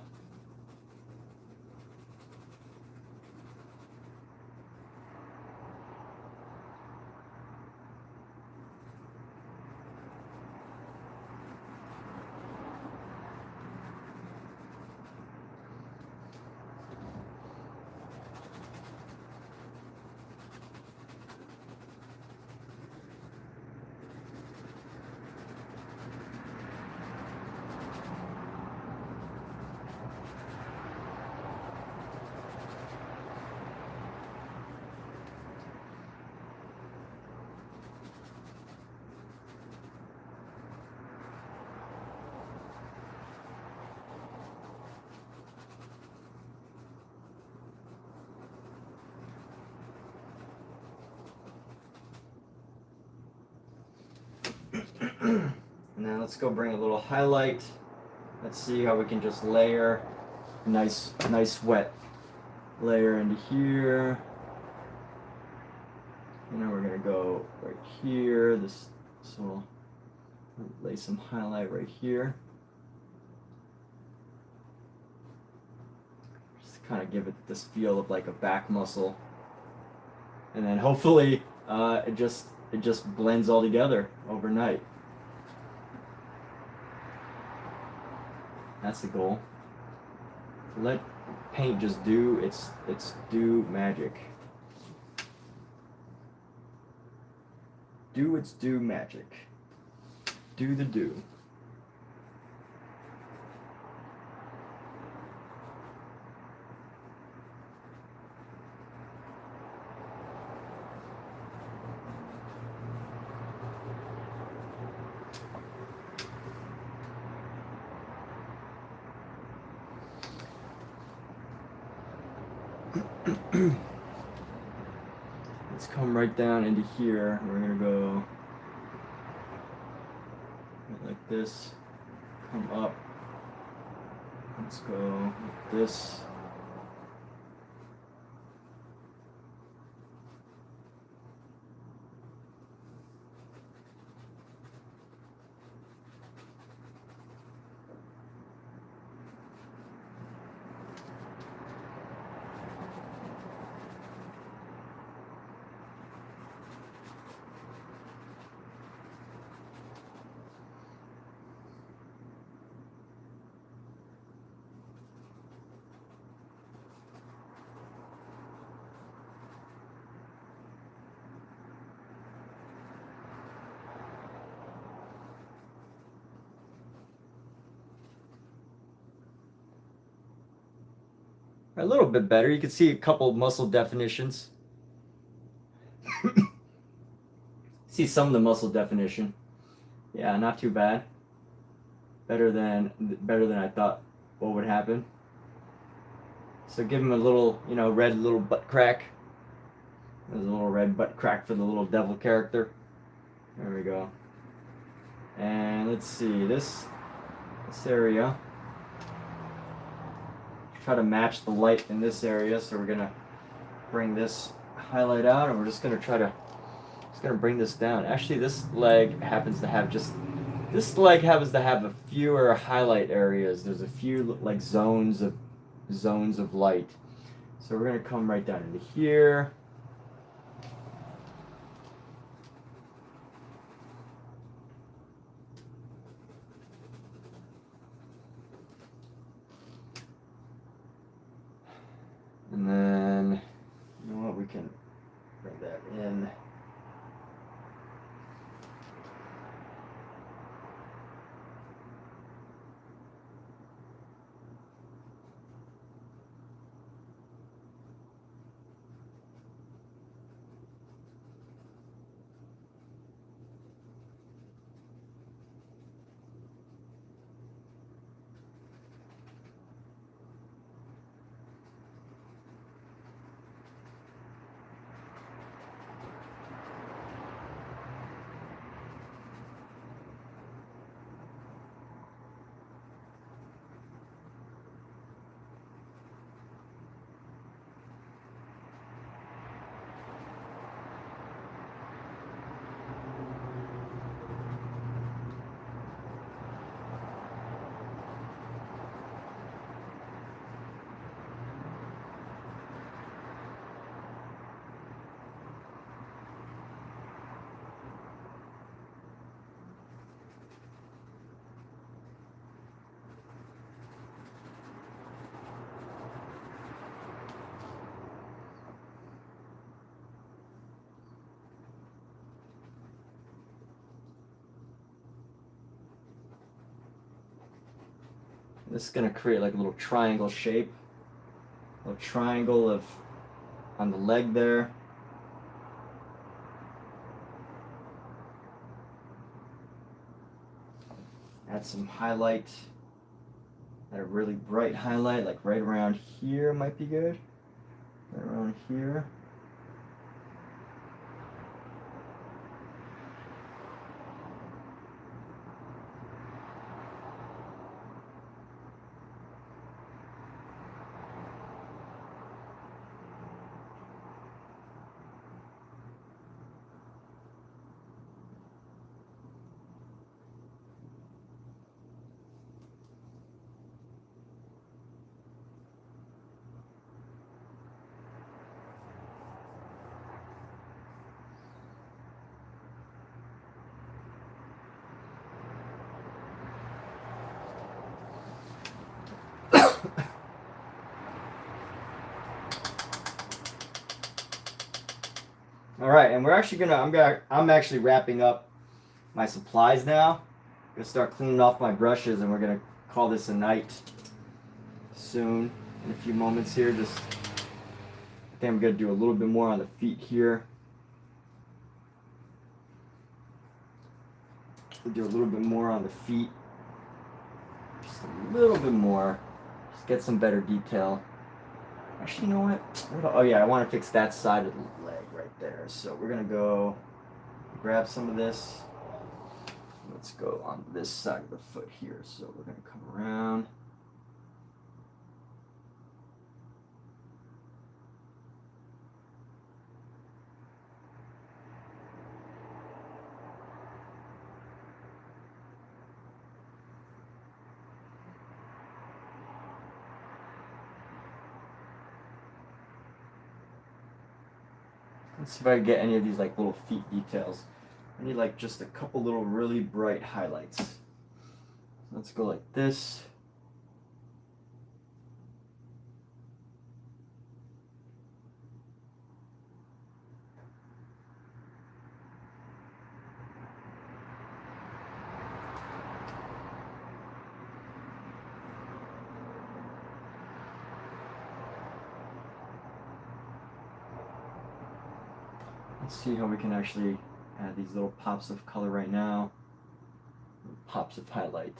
And then let's go bring a little highlight. Let's see how we can just layer nice wet layer into here. And then we're gonna go right here. So we'll lay some highlight right here. Just kind of give it this feel of like a back muscle. And then hopefully it just blends all together overnight. That's the goal. Let paint just do its do magic. Do its do magic. Do the do. Let's come right down into here. We're gonna go like this, come up. Let's go like this. A little bit better. You can see a couple muscle definitions. See some of the muscle definition. Yeah, not too bad. Better than I thought what would happen. So give him a little, red little butt crack. There's a little red butt crack for the little devil character. There we go. And let's see this area. Try to match the light in this area. So we're gonna bring this highlight out, and we're just gonna bring this down. Actually, this leg happens to have a fewer highlight areas. There's a few like zones of light. So we're gonna come right down into here. And then, you know what, we can bring that in. This is gonna create like a little triangle shape. A little triangle on the leg there. Add some highlight. Add a really bright highlight, like right around here might be good. Right around here. All right, and I'm actually wrapping up my supplies now. I'm gonna start cleaning off my brushes, and we're gonna call this a night soon. In a few moments here, I think I'm gonna do a little bit more on the feet here. We'll do a little bit more on the feet, just a little bit more, just get some better detail. Actually, you know what? Oh yeah, I want to fix that side of the leg right there. So we're gonna go grab some of this. Let's go on this side of the foot here. So we're gonna come around. Let's see if I can get any of these like little feet details. I need like just a couple little really bright highlights. Let's go like this. Let's see how we can actually add these little pops of color right now. Pops of highlight.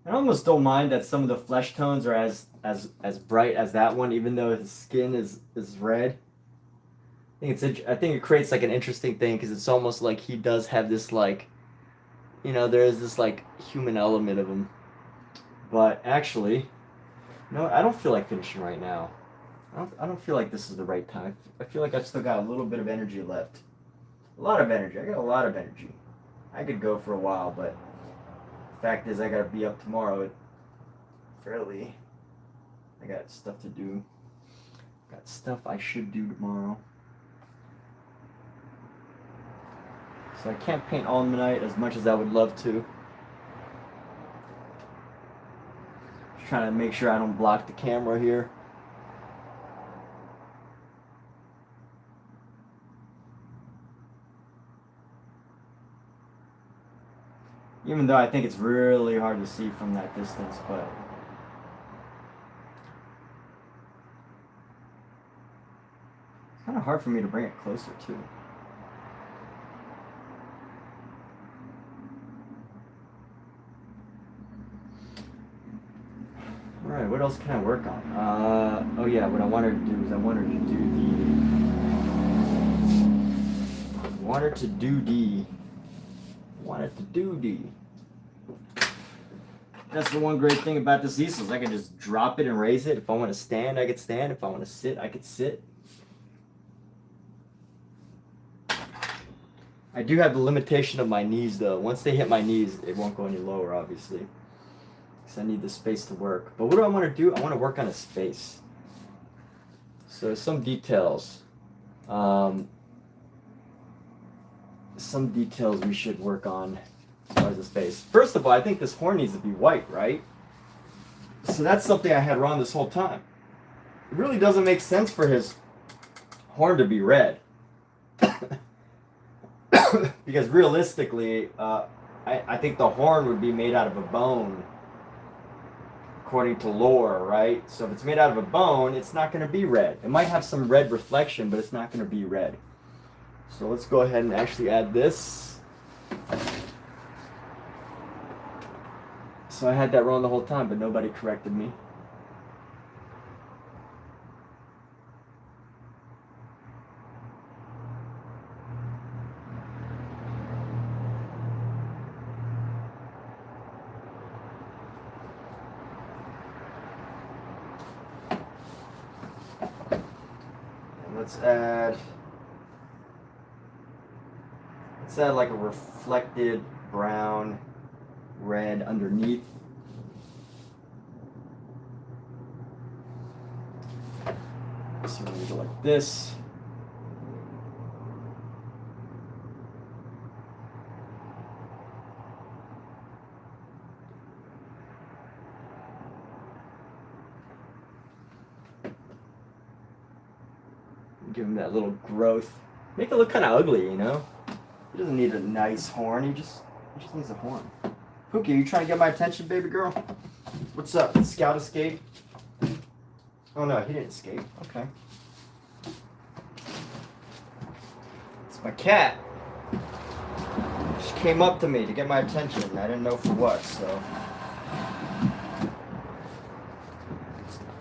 I almost don't mind that some of the flesh tones are as bright as that one, even though his skin is red. I think it creates like an interesting thing because it's almost like he does have this like, there is this like human element of him. But actually, no, I don't feel like finishing right now. I don't feel like this is the right time. I feel like I've still got a little bit of energy left. A lot of energy. I got a lot of energy. I could go for a while, but the fact is I gotta be up tomorrow fairly. I got stuff to do. Got stuff I should do tomorrow. So I can't paint all night as much as I would love to. Just trying to make sure I don't block the camera here. Even though I think it's really hard to see from that distance, but it's kind of hard for me to bring it closer too. Alright, what else can I work on? Oh yeah, what I wanted to do is I wanted to do the That's the one great thing about this easel is I can just drop it and raise it. If I want to stand, I could stand. If I want to sit, I could sit. I do have the limitation of my knees though. Once they hit my knees, it won't go any lower, obviously. Because I need the space to work. But what do I want to do? I want to work on his face. So some details. Some details we should work on as far as his face. First of all, I think this horn needs to be white, right? So that's something I had wrong this whole time. It really doesn't make sense for his horn to be red. Because realistically, I think the horn would be made out of a bone, according to lore, right? So if it's made out of a bone, it's not going to be red. It might have some red reflection, but it's not going to be red. So let's go ahead and actually add this. So I had that wrong the whole time, but nobody corrected me. And let's add like a reflected brown red underneath. So we're gonna go like this. Give him that little growth. Make it look kind of ugly, you know? He doesn't need a nice horn. He just needs a horn. Pookie, are you trying to get my attention, baby girl? What's up? Did Scout escape? Oh no, he didn't escape. Okay. It's my cat. She came up to me to get my attention. I didn't know for what, so.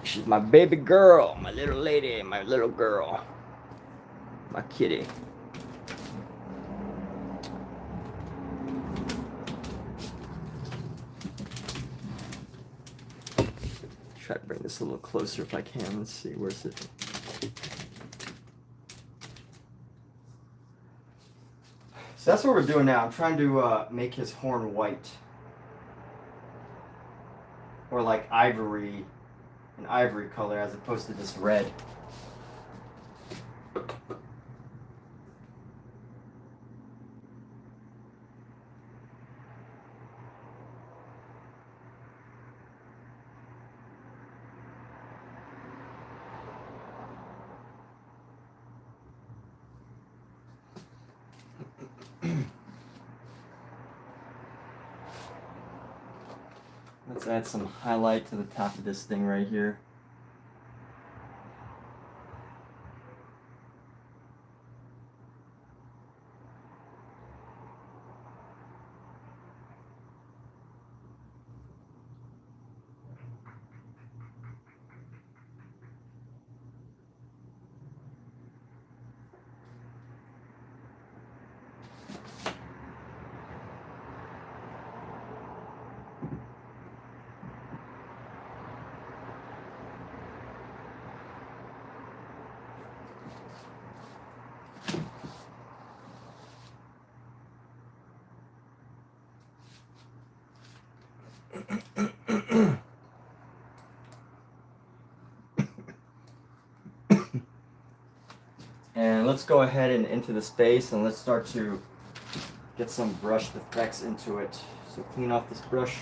She's my baby girl, my little lady, my little girl. My kitty. Try to bring this a little closer if I can. Let's see, where's it? So that's what we're doing now. I'm trying to make his horn white. Or like ivory, an ivory color as opposed to this red. Let's add some highlight to the top of this thing right here. And let's go ahead and into this face and let's start to get some brushed effects into it. So clean off this brush.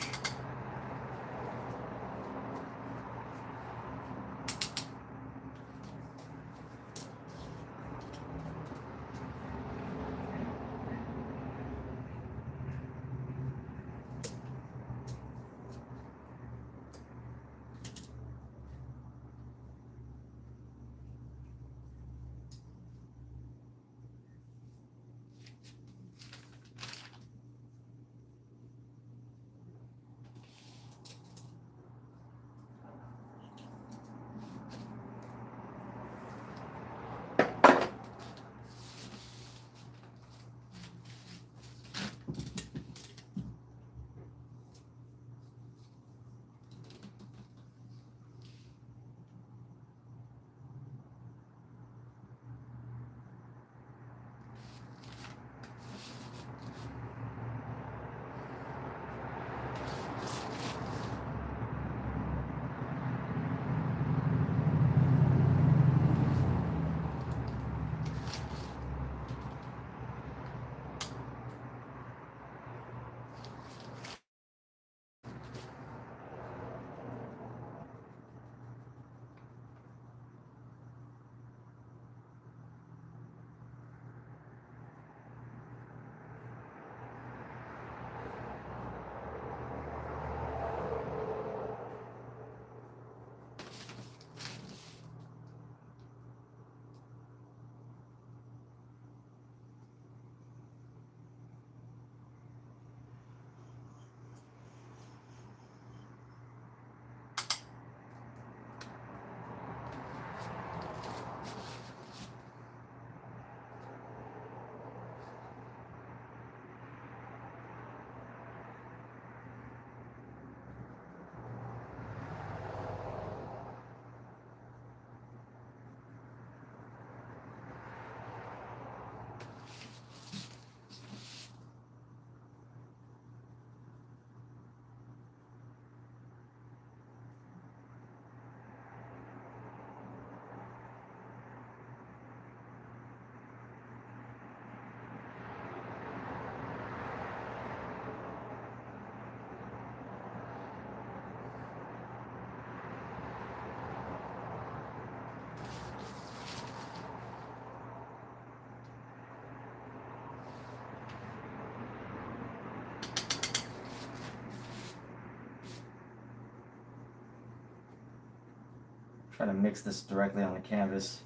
Trying to mix this directly on the canvas.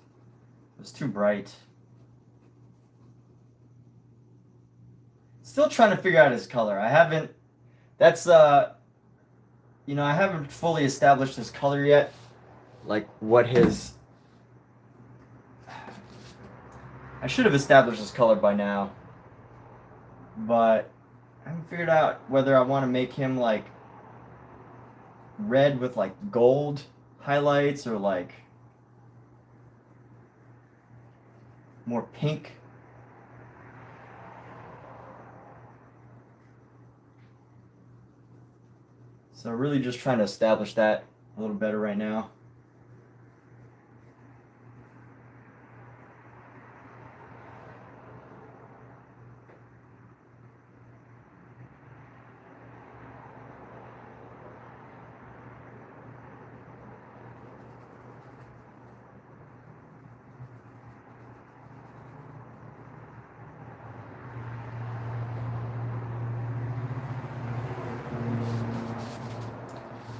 It was too bright. Still trying to figure out his color. I haven't, that's, you know, I haven't fully established his color yet. Like what his, I should have established his color by now. But I haven't figured out whether I want to make him like red with like gold highlights or like more pink. So really just trying to establish that a little better right now.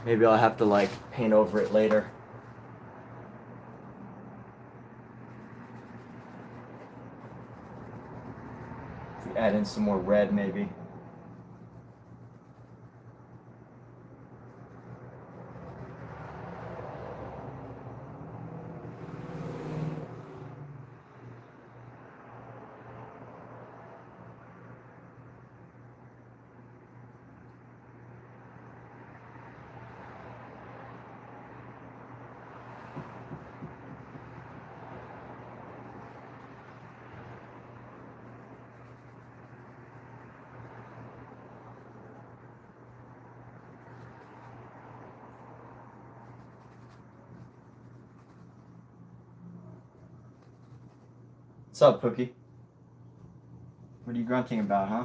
Maybe I'll have to like paint over it later. Add in some more red maybe. What's up, Pookie? What are you grunting about, huh?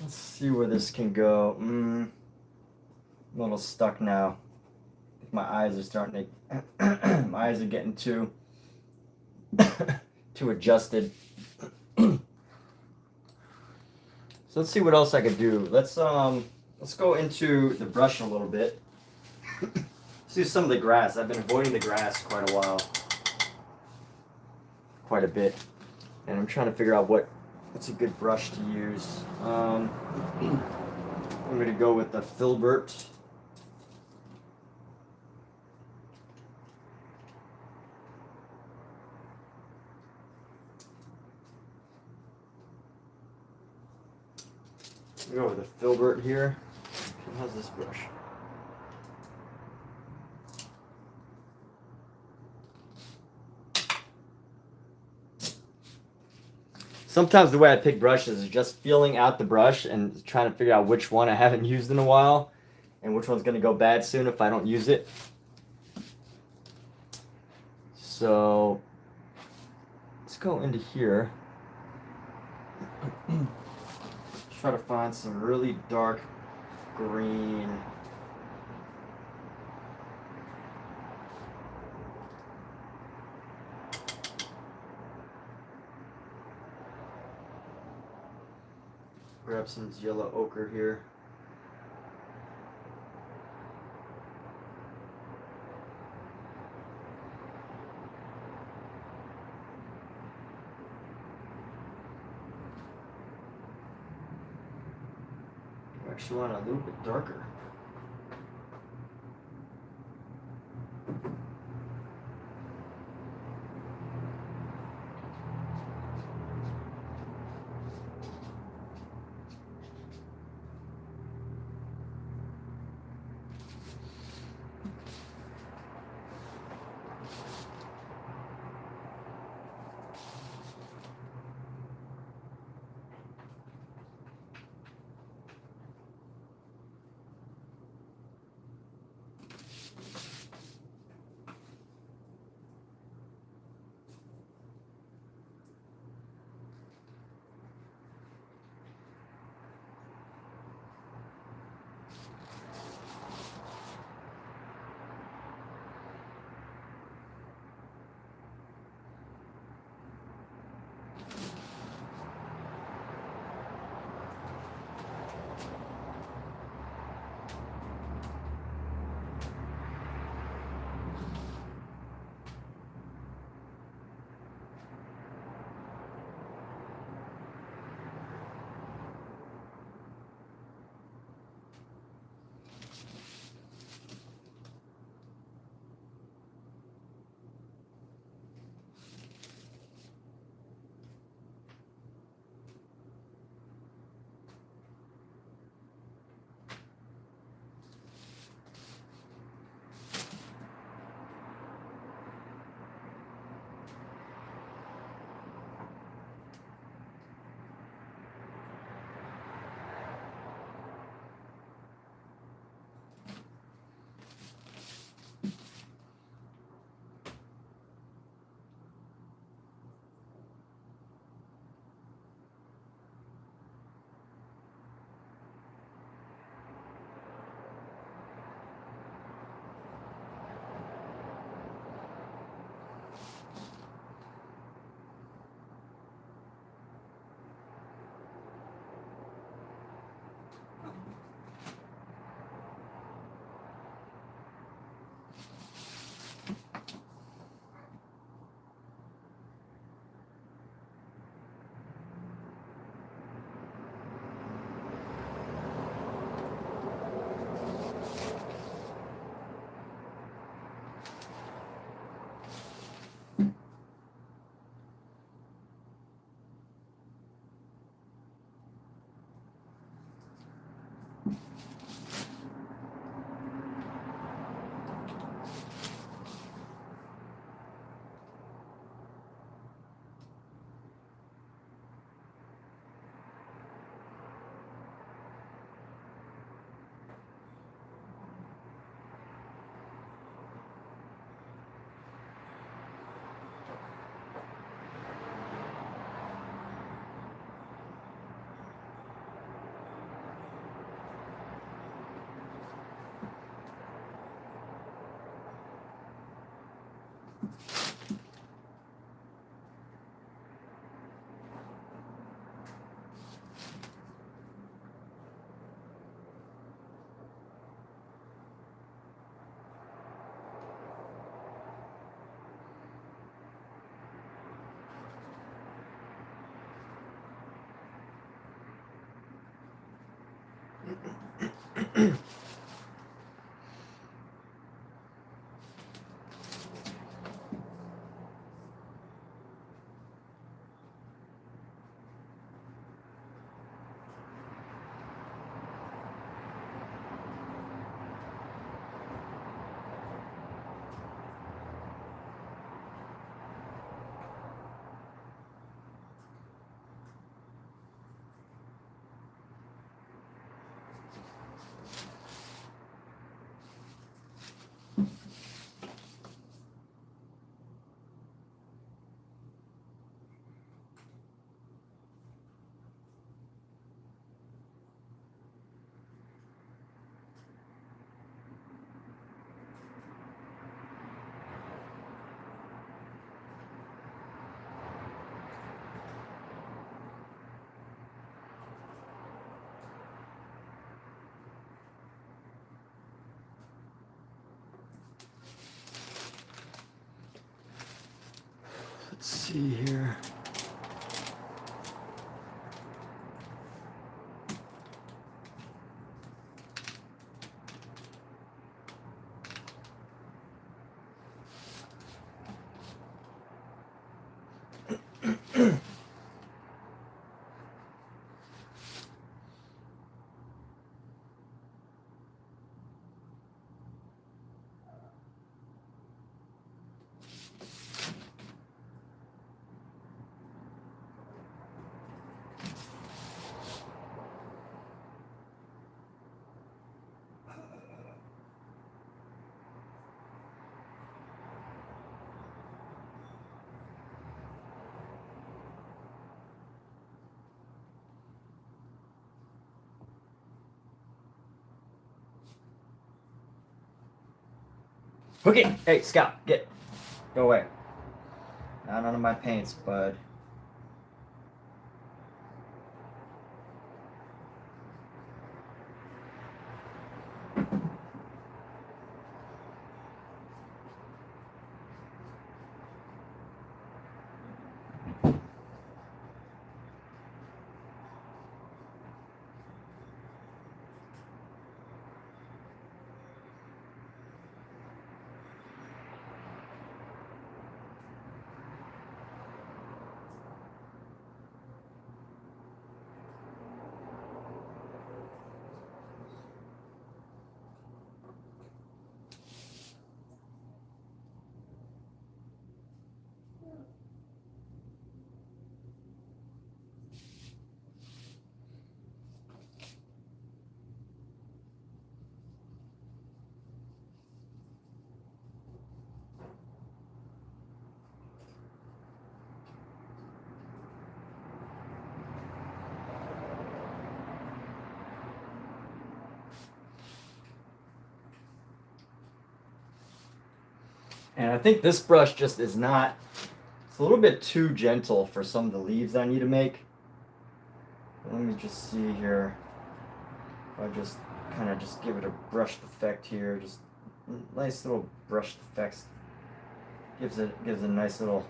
Let's see where this can go. I'm a little stuck now. My eyes are starting to. My eyes are getting too too adjusted. So let's see what else I could do. Let's let's go into the brush a little bit. Let's do some of the grass. I've been avoiding the grass quite a while. Quite a bit. And I'm trying to figure out what's a good brush to use. I'm going to go with the Filbert. Go with the Filbert here. How's this brush? Sometimes the way I pick brushes is just feeling out the brush and trying to figure out which one I haven't used in a while and which one's going to go bad soon if I don't use it. So let's go into here. Try to find some really dark green. Grab some yellow ochre here. I actually want it a little bit darker. Let's see here. Okay, hey Scott, go away. Not none of my paints, bud. And I think this brush just is not, it's a little bit too gentle for some of the leaves I need to make. Let me just see here. If I just kind of just give it a brushed effect here, just nice little brushed effects. Gives a nice little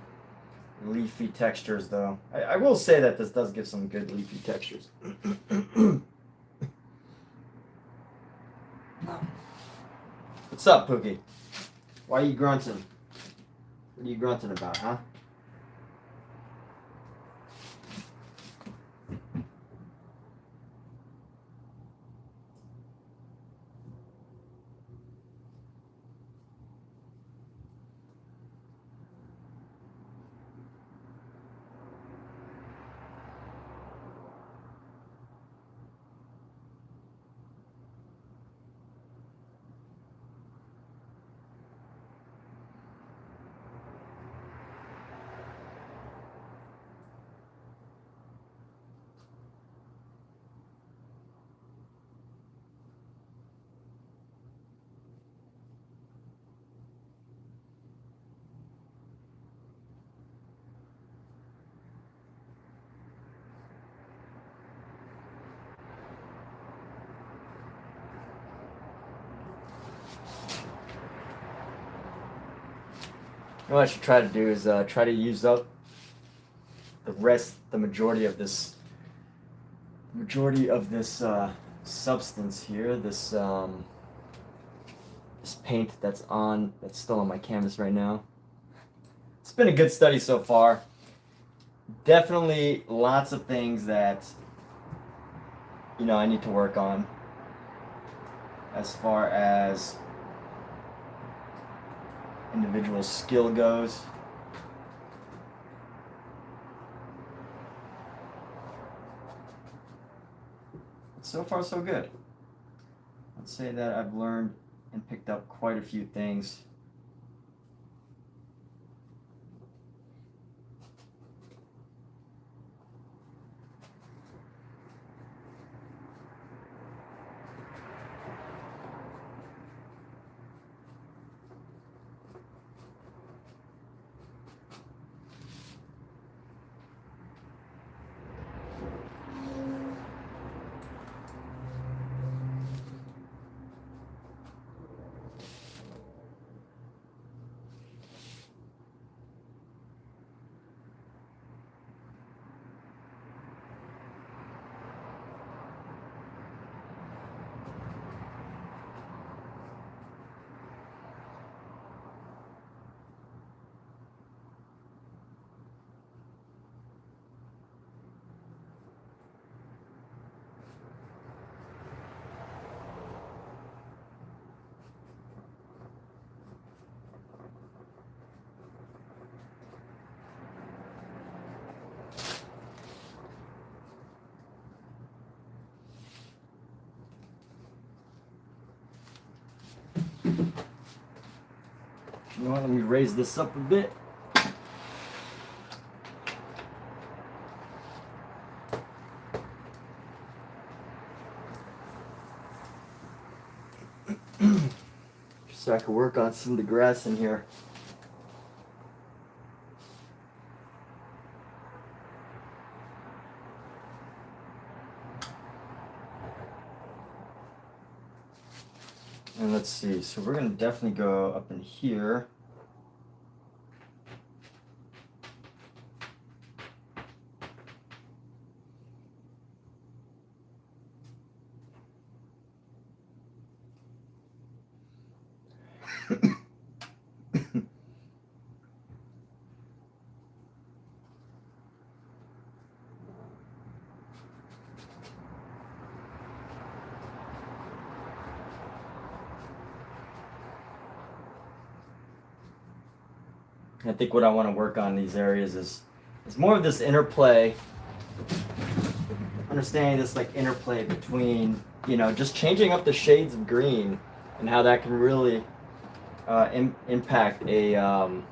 leafy textures though. I will say that this does give some good leafy textures. What's up, Pookie? Why are you grunting? What are you grunting about, huh? What I should try to do is try to use up the majority of this substance here, this paint that's still on my canvas right now. It's been a good study so far. Definitely lots of things that I need to work on as far as individual skill goes. So far, so good. Let's say that I've learned and picked up quite a few things. You know what, let me raise this up a bit. So I can work on some of the grass in here. And let's see, so we're gonna definitely go up in here. I think what I want to work on in these areas is more of this interplay, understanding this like interplay between, just changing up the shades of green and how that can really impact the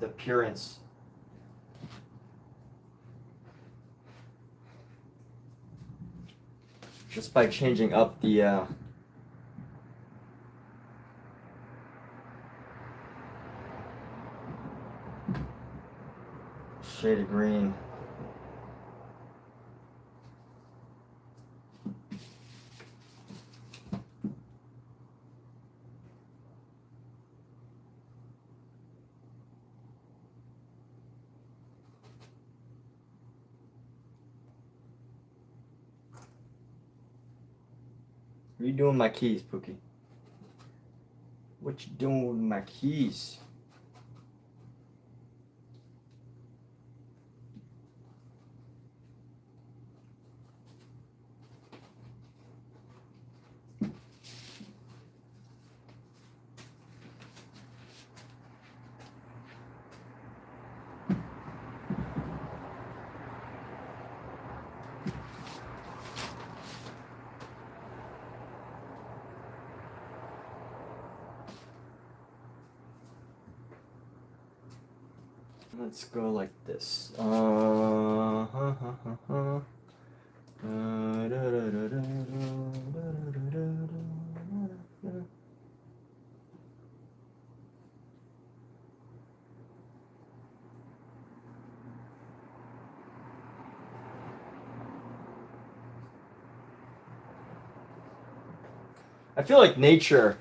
appearance. Just by changing up the shade of green. What are you doing with my keys, Pookie? What you doing with my keys? Let's go like this. I feel like nature,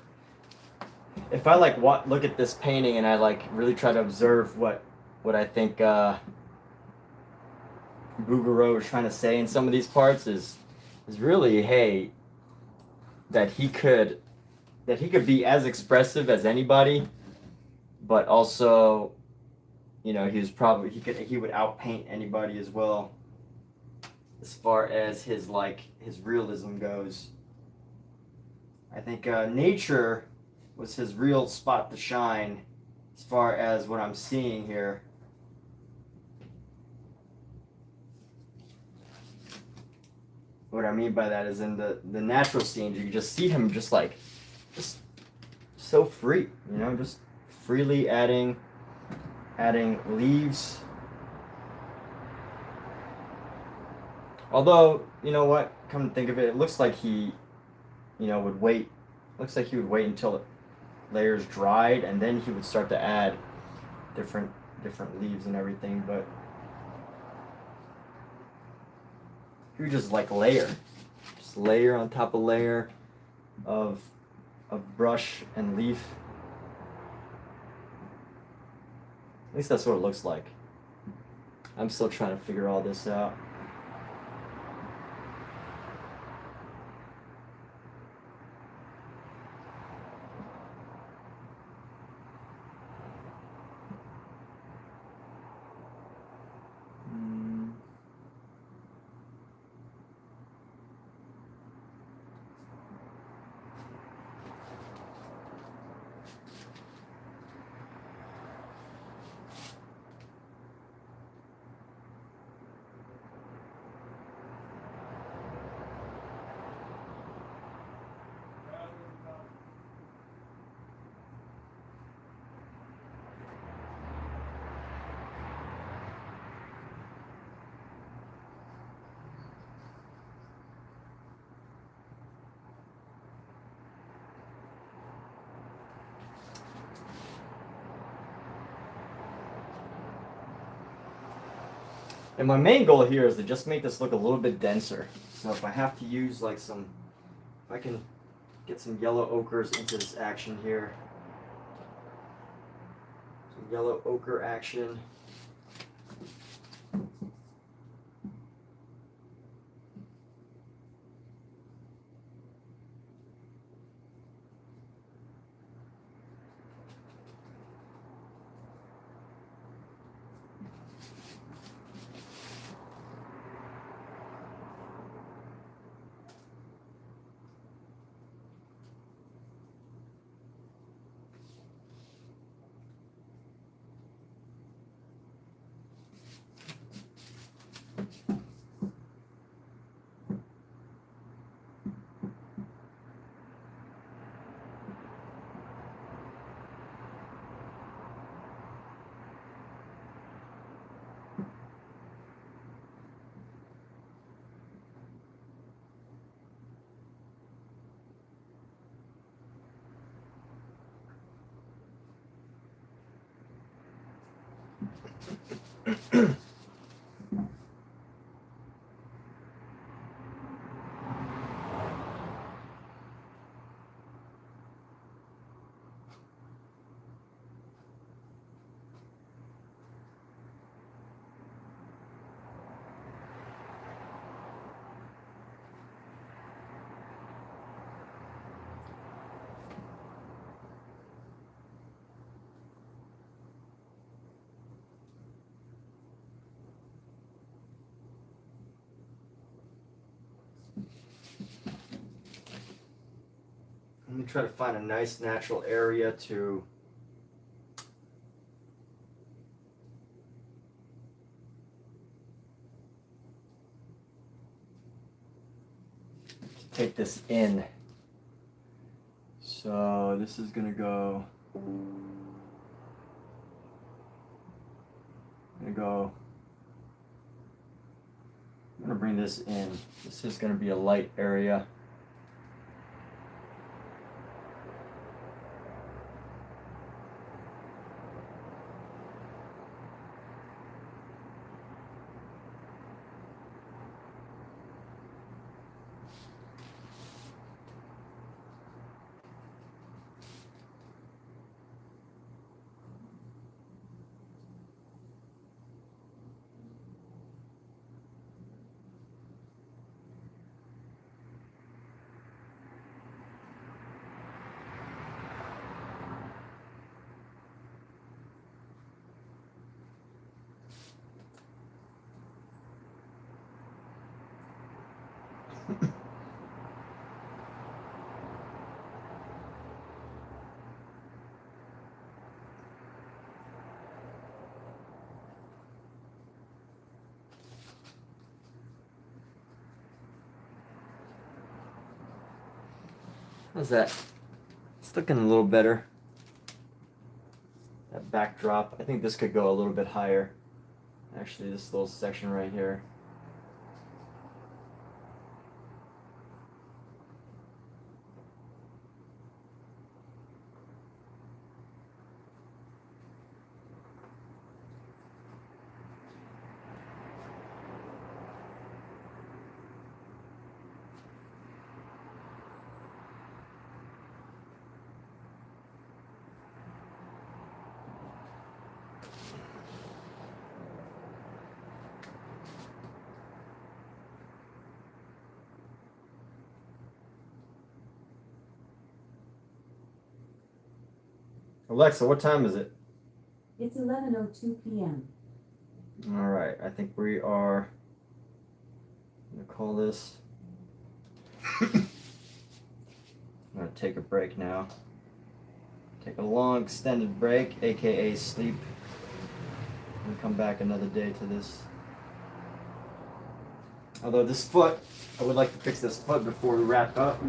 if I like look at this painting and I like really try to observe what I think Bouguereau was trying to say in some of these parts is really, hey, that he could be as expressive as anybody, but also, you know, he would outpaint anybody as well, as far as his realism goes. I think nature was his real spot to shine, as far as what I'm seeing here. What I mean by that is in the natural scenes, you just see him just so free, you know, just freely adding leaves. Although, you know what, come to think of it, it looks like he, you know, would wait. Looks like he would wait until the layers dried, and then he would start to add different leaves and everything. But he would just layer on top of layer of brush and leaf. At least that's what it looks like. I'm still trying to figure all this out. And my main goal here is to just make this look a little bit denser. So if I have to use if I can get some yellow ochres into this action here. Some yellow ochre action. Let me try to find a nice natural area to take this in. So this is gonna go. I'm gonna bring this in. This is gonna be a light area. How's that? It's looking a little better. That backdrop. I think this could go a little bit higher. Actually, this little section right here. Alexa, what time is it? It's 11:02 p.m. All right, I think we are going to call this. I'm going to take a break now. Take a long extended break, aka sleep, and come back another day to this. Although this foot, I would like to fix this foot before we wrap up.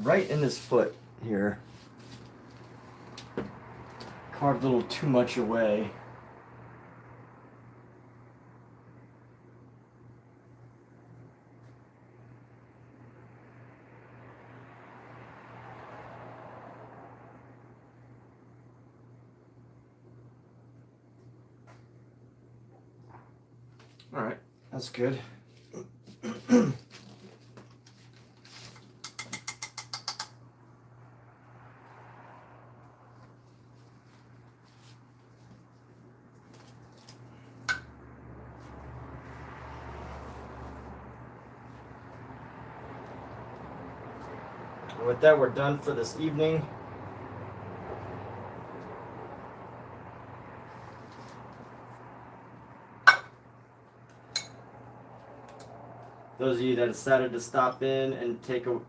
Right in this foot here, carved a little too much away. All right, that's good. With that, we're done for this evening. Those of you that decided to stop in and take a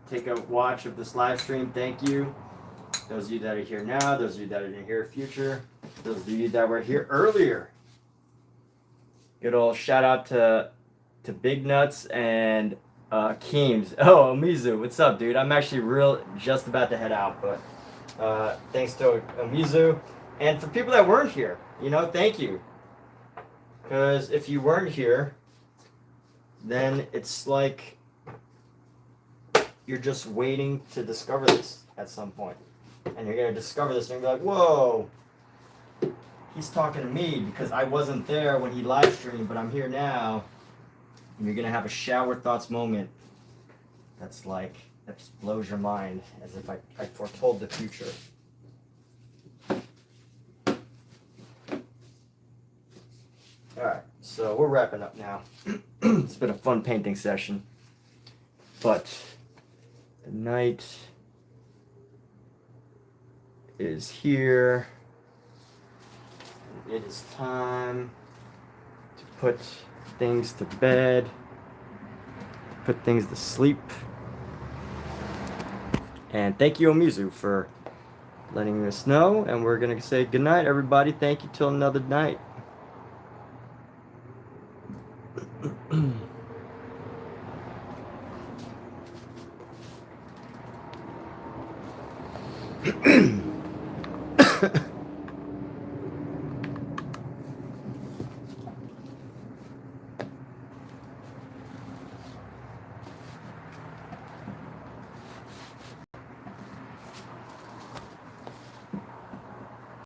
watch of this live stream, thank you. Those of you that are here now, those of you that are here future, those of you that were here earlier. Good old shout out to Big Nuts and Keems. Oh, Amizu, what's up, dude? I'm actually just about to head out, but thanks to Amizu. And for people that weren't here, thank you. Because if you weren't here, then it's like you're just waiting to discover this at some point. And you're going to discover this and you're like, whoa, he's talking to me because I wasn't there when he live streamed, but I'm here now. And you're going to have a shower thoughts moment that just blows your mind as if I foretold the future. All right, so we're wrapping up now. It's been a fun painting session, but the night is here. It is time to put things to bed, put things to sleep. And thank you, Omizu, for letting us know. And we're going to say goodnight, everybody. Thank you till another night.